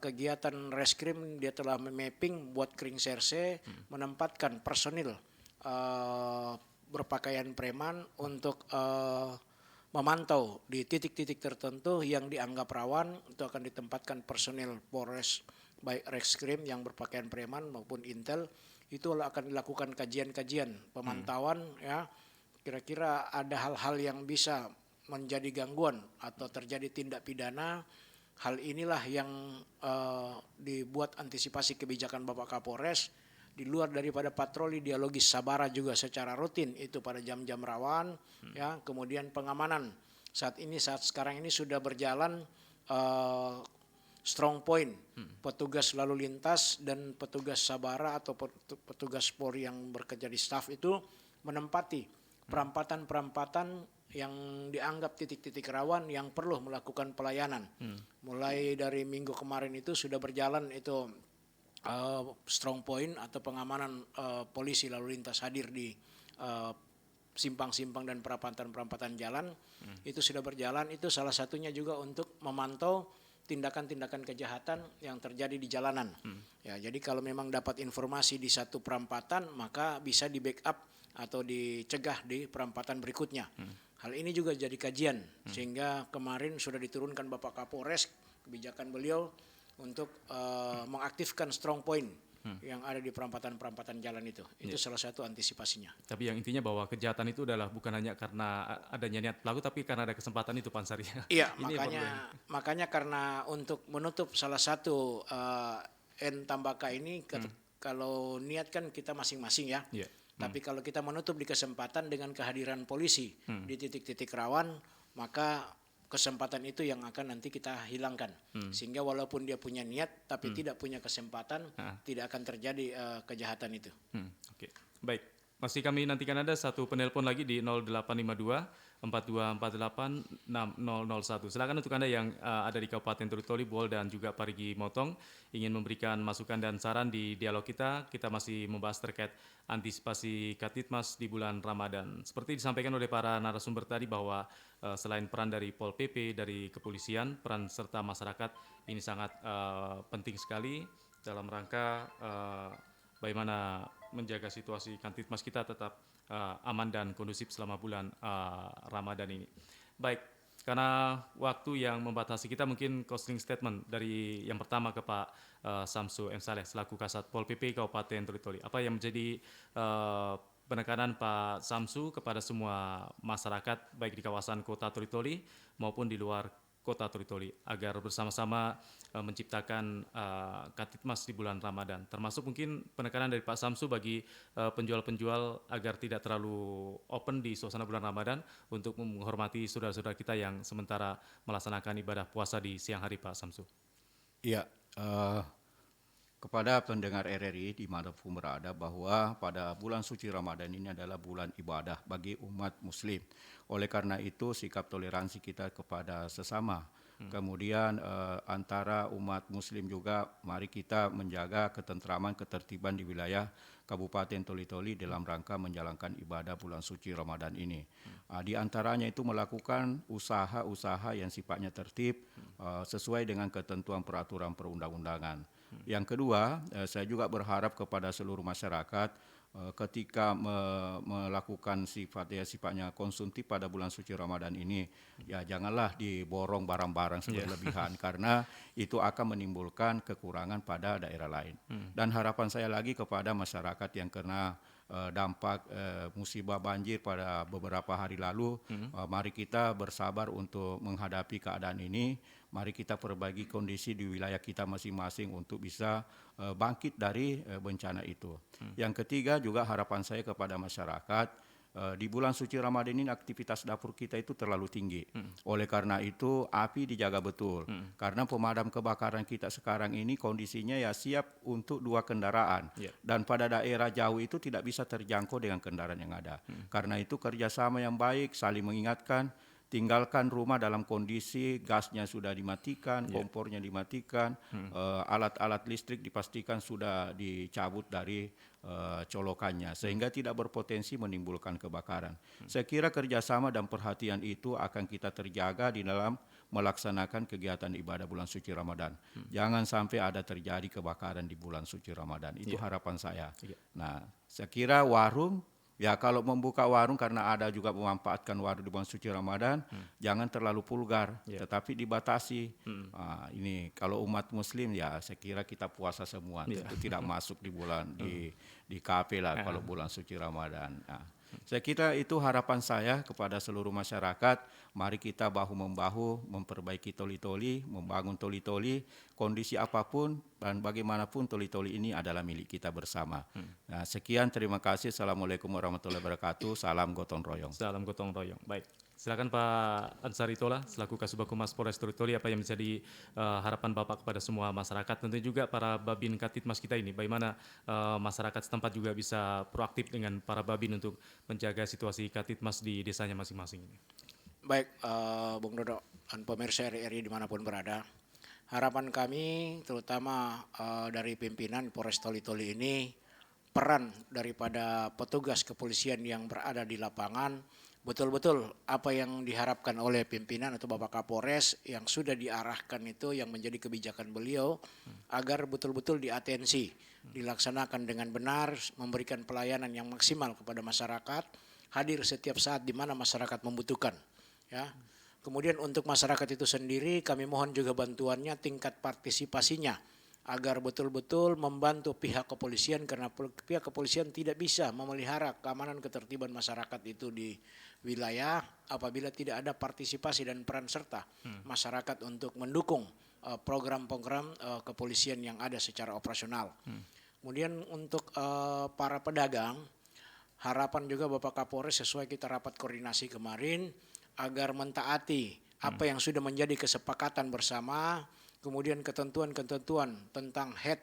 S4: kegiatan reskrim dia telah mapping buat Kring Serse, menempatkan personil berpakaian preman untuk memantau di titik-titik tertentu yang dianggap rawan. Itu akan ditempatkan personil Polres baik reskrim yang berpakaian preman maupun intel. Itu akan dilakukan kajian-kajian pemantauan, ya, kira-kira ada hal-hal yang bisa menjadi gangguan atau terjadi tindak pidana, hal inilah yang dibuat antisipasi kebijakan Bapak Kapolres. Di luar daripada patroli dialogis Sabara juga secara rutin itu pada jam-jam rawan, ya. Kemudian pengamanan saat sekarang ini sudah berjalan strong point, petugas lalu lintas dan petugas Sabara atau petugas Polri yang bekerja di staf itu menempati perampatan-perampatan yang dianggap titik-titik rawan yang perlu melakukan pelayanan. Mulai dari minggu kemarin itu sudah berjalan itu strong point atau pengamanan polisi lalu lintas hadir di simpang-simpang dan perapatan-perapatan jalan. Itu sudah berjalan. Itu salah satunya juga untuk memantau tindakan-tindakan kejahatan yang terjadi di jalanan. Ya, jadi kalau memang dapat informasi di satu perampatan, maka bisa di backup atau dicegah di perampatan berikutnya. Hal ini juga jadi kajian, sehingga kemarin sudah diturunkan Bapak Kapolres, kebijakan beliau untuk mengaktifkan strong point yang ada di perampatan-perampatan jalan itu. Itu salah satu antisipasinya.
S3: Tapi yang intinya bahwa kejahatan itu adalah bukan hanya karena adanya niat pelaku, tapi karena ada kesempatan itu, Pak Ansari.
S4: Iya, makanya karena untuk menutup salah satu N tambah K ini, kalau niat kan kita masing-masing ya. Tapi kalau kita menutup di kesempatan dengan kehadiran polisi di titik-titik rawan, maka kesempatan itu yang akan nanti kita hilangkan. Sehingga walaupun dia punya niat tapi tidak punya kesempatan, tidak akan terjadi kejahatan itu.
S3: Oke. Baik, masih kami nantikan ada satu penelpon lagi di 0852 4248 6001. Silakan untuk Anda yang ada di Kabupaten Toli, Bol dan juga Parigi Motong ingin memberikan masukan dan saran di dialog kita. Kita masih membahas terkait antisipasi Katitmas di bulan Ramadan. Seperti disampaikan oleh para narasumber tadi bahwa selain peran dari Pol PP, dari kepolisian, peran serta masyarakat ini sangat penting sekali dalam rangka bagaimana menjaga situasi Katitmas kita tetap aman dan kondusif selama bulan Ramadan ini. Baik, karena waktu yang membatasi kita, mungkin closing statement dari yang pertama ke Pak Samsu M. Saleh selaku Kasat Pol PP Kabupaten Toli. Apa yang menjadi penekanan Pak Samsu kepada semua masyarakat baik di kawasan kota Toli maupun di luar kota Toli agar bersama-sama menciptakan Katitmas di bulan Ramadan, termasuk mungkin penekanan dari Pak Samsu bagi penjual-penjual agar tidak terlalu open di suasana bulan Ramadan untuk menghormati saudara-saudara kita yang sementara melaksanakan ibadah puasa di siang hari, Pak Samsu.
S5: Iya, kepada pendengar RRI dimanapun berada, bahwa pada bulan suci Ramadan ini adalah bulan ibadah bagi umat muslim. Oleh karena itu sikap toleransi kita kepada sesama, kemudian antara umat muslim juga mari kita menjaga ketentraman, ketertiban di wilayah Kabupaten Toli dalam rangka menjalankan ibadah bulan suci Ramadan ini. Di antaranya itu melakukan usaha-usaha yang sifatnya tertib sesuai dengan ketentuan peraturan perundang-undangan. Yang kedua, saya juga berharap kepada seluruh masyarakat ketika melakukan sifatnya konsumtif pada bulan suci Ramadan ini, ya janganlah diborong barang-barang berlebihan karena itu akan menimbulkan kekurangan pada daerah lain. Dan harapan saya lagi kepada masyarakat yang kena dampak musibah banjir pada beberapa hari lalu, mari kita bersabar untuk menghadapi keadaan ini. Mari kita perbaiki kondisi di wilayah kita masing-masing untuk bisa bangkit dari bencana itu. Yang ketiga juga harapan saya kepada masyarakat, di bulan suci Ramadan ini aktivitas dapur kita itu terlalu tinggi. Oleh karena itu api dijaga betul. Karena pemadam kebakaran kita sekarang ini kondisinya ya siap untuk 2 kendaraan. Dan pada daerah jauh itu tidak bisa terjangkau dengan kendaraan yang ada. Karena itu kerjasama yang baik, saling mengingatkan, tinggalkan rumah dalam kondisi gasnya sudah dimatikan, kompornya dimatikan, alat-alat listrik dipastikan sudah dicabut dari colokannya sehingga tidak berpotensi menimbulkan kebakaran. Saya kira kerjasama dan perhatian itu akan kita terjaga di dalam melaksanakan kegiatan ibadah bulan suci Ramadan. Jangan sampai ada terjadi kebakaran di bulan suci Ramadan. Itu harapan saya. Nah, saya kira warung, ya kalau membuka warung karena ada juga memanfaatkan warung di bulan suci Ramadan, jangan terlalu vulgar, tetapi dibatasi. Ini kalau umat muslim ya saya kira kita puasa semua, itu tidak masuk di bulan di kafe lah kalau bulan suci Ramadan. Saya kira itu harapan saya kepada seluruh masyarakat. Mari kita bahu-membahu memperbaiki toli-toli, membangun toli-toli, kondisi apapun dan bagaimanapun toli-toli ini adalah milik kita bersama. Nah, sekian, terima kasih. Assalamualaikum warahmatullahi wabarakatuh. Salam gotong royong.
S3: Salam gotong royong. Baik. Silakan Pak Ansari Tola selaku Kasubag Humas Polres Toli apa yang menjadi harapan Bapak kepada semua masyarakat, tentu juga para Babin Katitmas kita ini, bagaimana masyarakat setempat juga bisa proaktif dengan para Babin untuk menjaga situasi Katitmas di desanya masing-masing ini.
S4: Baik, Bung Dodo dan pemirsa RRI dimanapun berada, harapan kami terutama dari pimpinan Polres Toli-Toli ini, peran daripada petugas kepolisian yang berada di lapangan, betul-betul apa yang diharapkan oleh pimpinan atau Bapak Kapolres yang sudah diarahkan itu yang menjadi kebijakan beliau agar betul-betul diatensi, dilaksanakan dengan benar, memberikan pelayanan yang maksimal kepada masyarakat, hadir setiap saat di mana masyarakat membutuhkan. Ya. Kemudian untuk masyarakat itu sendiri kami mohon juga bantuannya, tingkat partisipasinya agar betul-betul membantu pihak kepolisian, karena pihak kepolisian tidak bisa memelihara keamanan ketertiban masyarakat itu di wilayah apabila tidak ada partisipasi dan peran serta masyarakat untuk mendukung program-program kepolisian yang ada secara operasional. Kemudian untuk para pedagang, harapan juga Bapak Kapolres sesuai kita rapat koordinasi kemarin agar mentaati apa yang sudah menjadi kesepakatan bersama, kemudian ketentuan-ketentuan tentang HED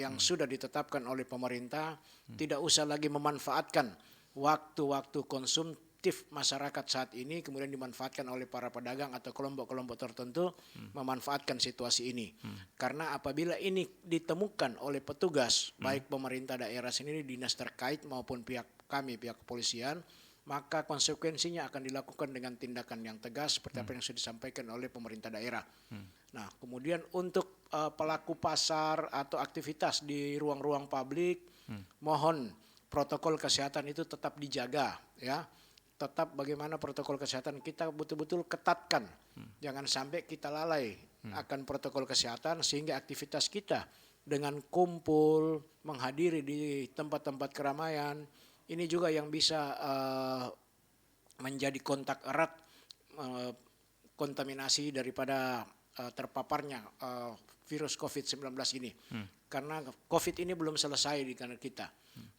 S4: yang sudah ditetapkan oleh pemerintah, tidak usah lagi memanfaatkan waktu-waktu konsumtif masyarakat saat ini, kemudian dimanfaatkan oleh para pedagang atau kelompok-kelompok tertentu memanfaatkan situasi ini. Karena apabila ini ditemukan oleh petugas, baik pemerintah daerah sendiri, dinas terkait maupun pihak kami, pihak kepolisian, maka konsekuensinya akan dilakukan dengan tindakan yang tegas seperti apa yang sudah disampaikan oleh pemerintah daerah. Nah, kemudian untuk pelaku pasar atau aktivitas di ruang-ruang publik, mohon protokol kesehatan itu tetap dijaga, ya. Tetap bagaimana protokol kesehatan kita betul-betul ketatkan. Jangan sampai kita lalai akan protokol kesehatan sehingga aktivitas kita dengan kumpul, menghadiri di tempat-tempat keramaian, ini juga yang bisa menjadi kontak erat kontaminasi daripada terpaparnya virus COVID-19 ini. Karena COVID ini belum selesai di negara kita.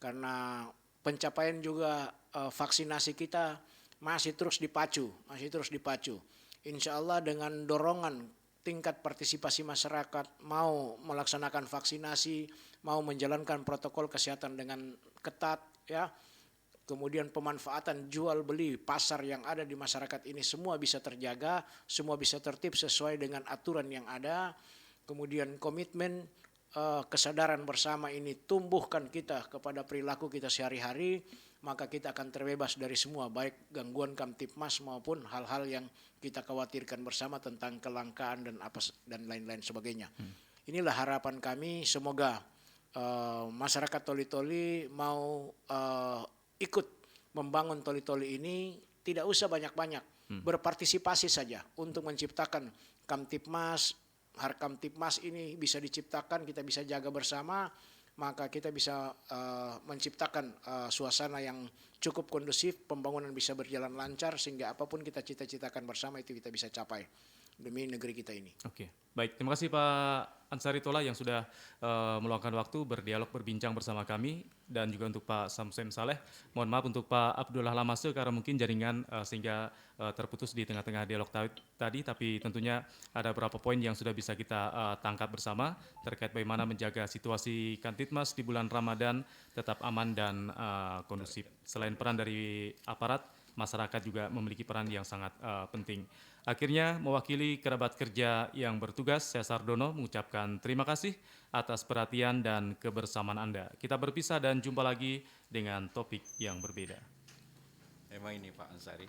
S4: Karena pencapaian juga vaksinasi kita masih terus dipacu. Insya Allah dengan dorongan tingkat partisipasi masyarakat mau melaksanakan vaksinasi, mau menjalankan protokol kesehatan dengan ketat, ya. Kemudian pemanfaatan jual beli pasar yang ada di masyarakat ini semua bisa terjaga, semua bisa tertib sesuai dengan aturan yang ada. Kemudian komitmen kesadaran bersama ini tumbuhkan kita kepada perilaku kita sehari-hari, maka kita akan terbebas dari semua baik gangguan Kamtibmas maupun hal-hal yang kita khawatirkan bersama tentang kelangkaan dan lain-lain sebagainya. Inilah harapan kami, semoga masyarakat Toli-Toli mau ikut membangun Toli-Toli ini, tidak usah banyak-banyak, berpartisipasi saja untuk menciptakan Kamtibmas. Harkamtibmas ini bisa diciptakan, kita bisa jaga bersama, maka kita bisa menciptakan suasana yang cukup kondusif, pembangunan bisa berjalan lancar sehingga apapun kita cita-citakan bersama itu kita bisa capai demi negeri kita ini.
S3: Oke, baik. Terima kasih Pak Ansari Tola yang sudah meluangkan waktu berdialog, berbincang bersama kami, dan juga untuk Pak Samsem Saleh. Mohon maaf untuk Pak Abdullah Lamase karena mungkin jaringan sehingga terputus di tengah-tengah dialog tadi, tapi tentunya ada beberapa poin yang sudah bisa kita tangkap bersama terkait bagaimana menjaga situasi Kamtibmas di bulan Ramadan tetap aman dan kondusif. Selain peran dari aparat, masyarakat juga memiliki peran yang sangat penting. Akhirnya, mewakili kerabat kerja yang bertugas, saya Sardono mengucapkan terima kasih atas perhatian dan kebersamaan Anda. Kita berpisah dan jumpa lagi dengan topik yang berbeda.
S5: Emang ini Pak Ansari.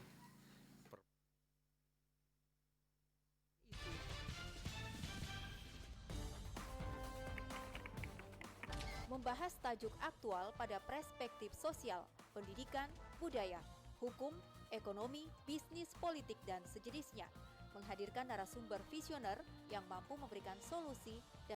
S10: Membahas tajuk aktual pada perspektif sosial, pendidikan, budaya, hukum, ekonomi, bisnis, politik, dan sejenisnya, menghadirkan narasumber visioner yang mampu memberikan solusi dan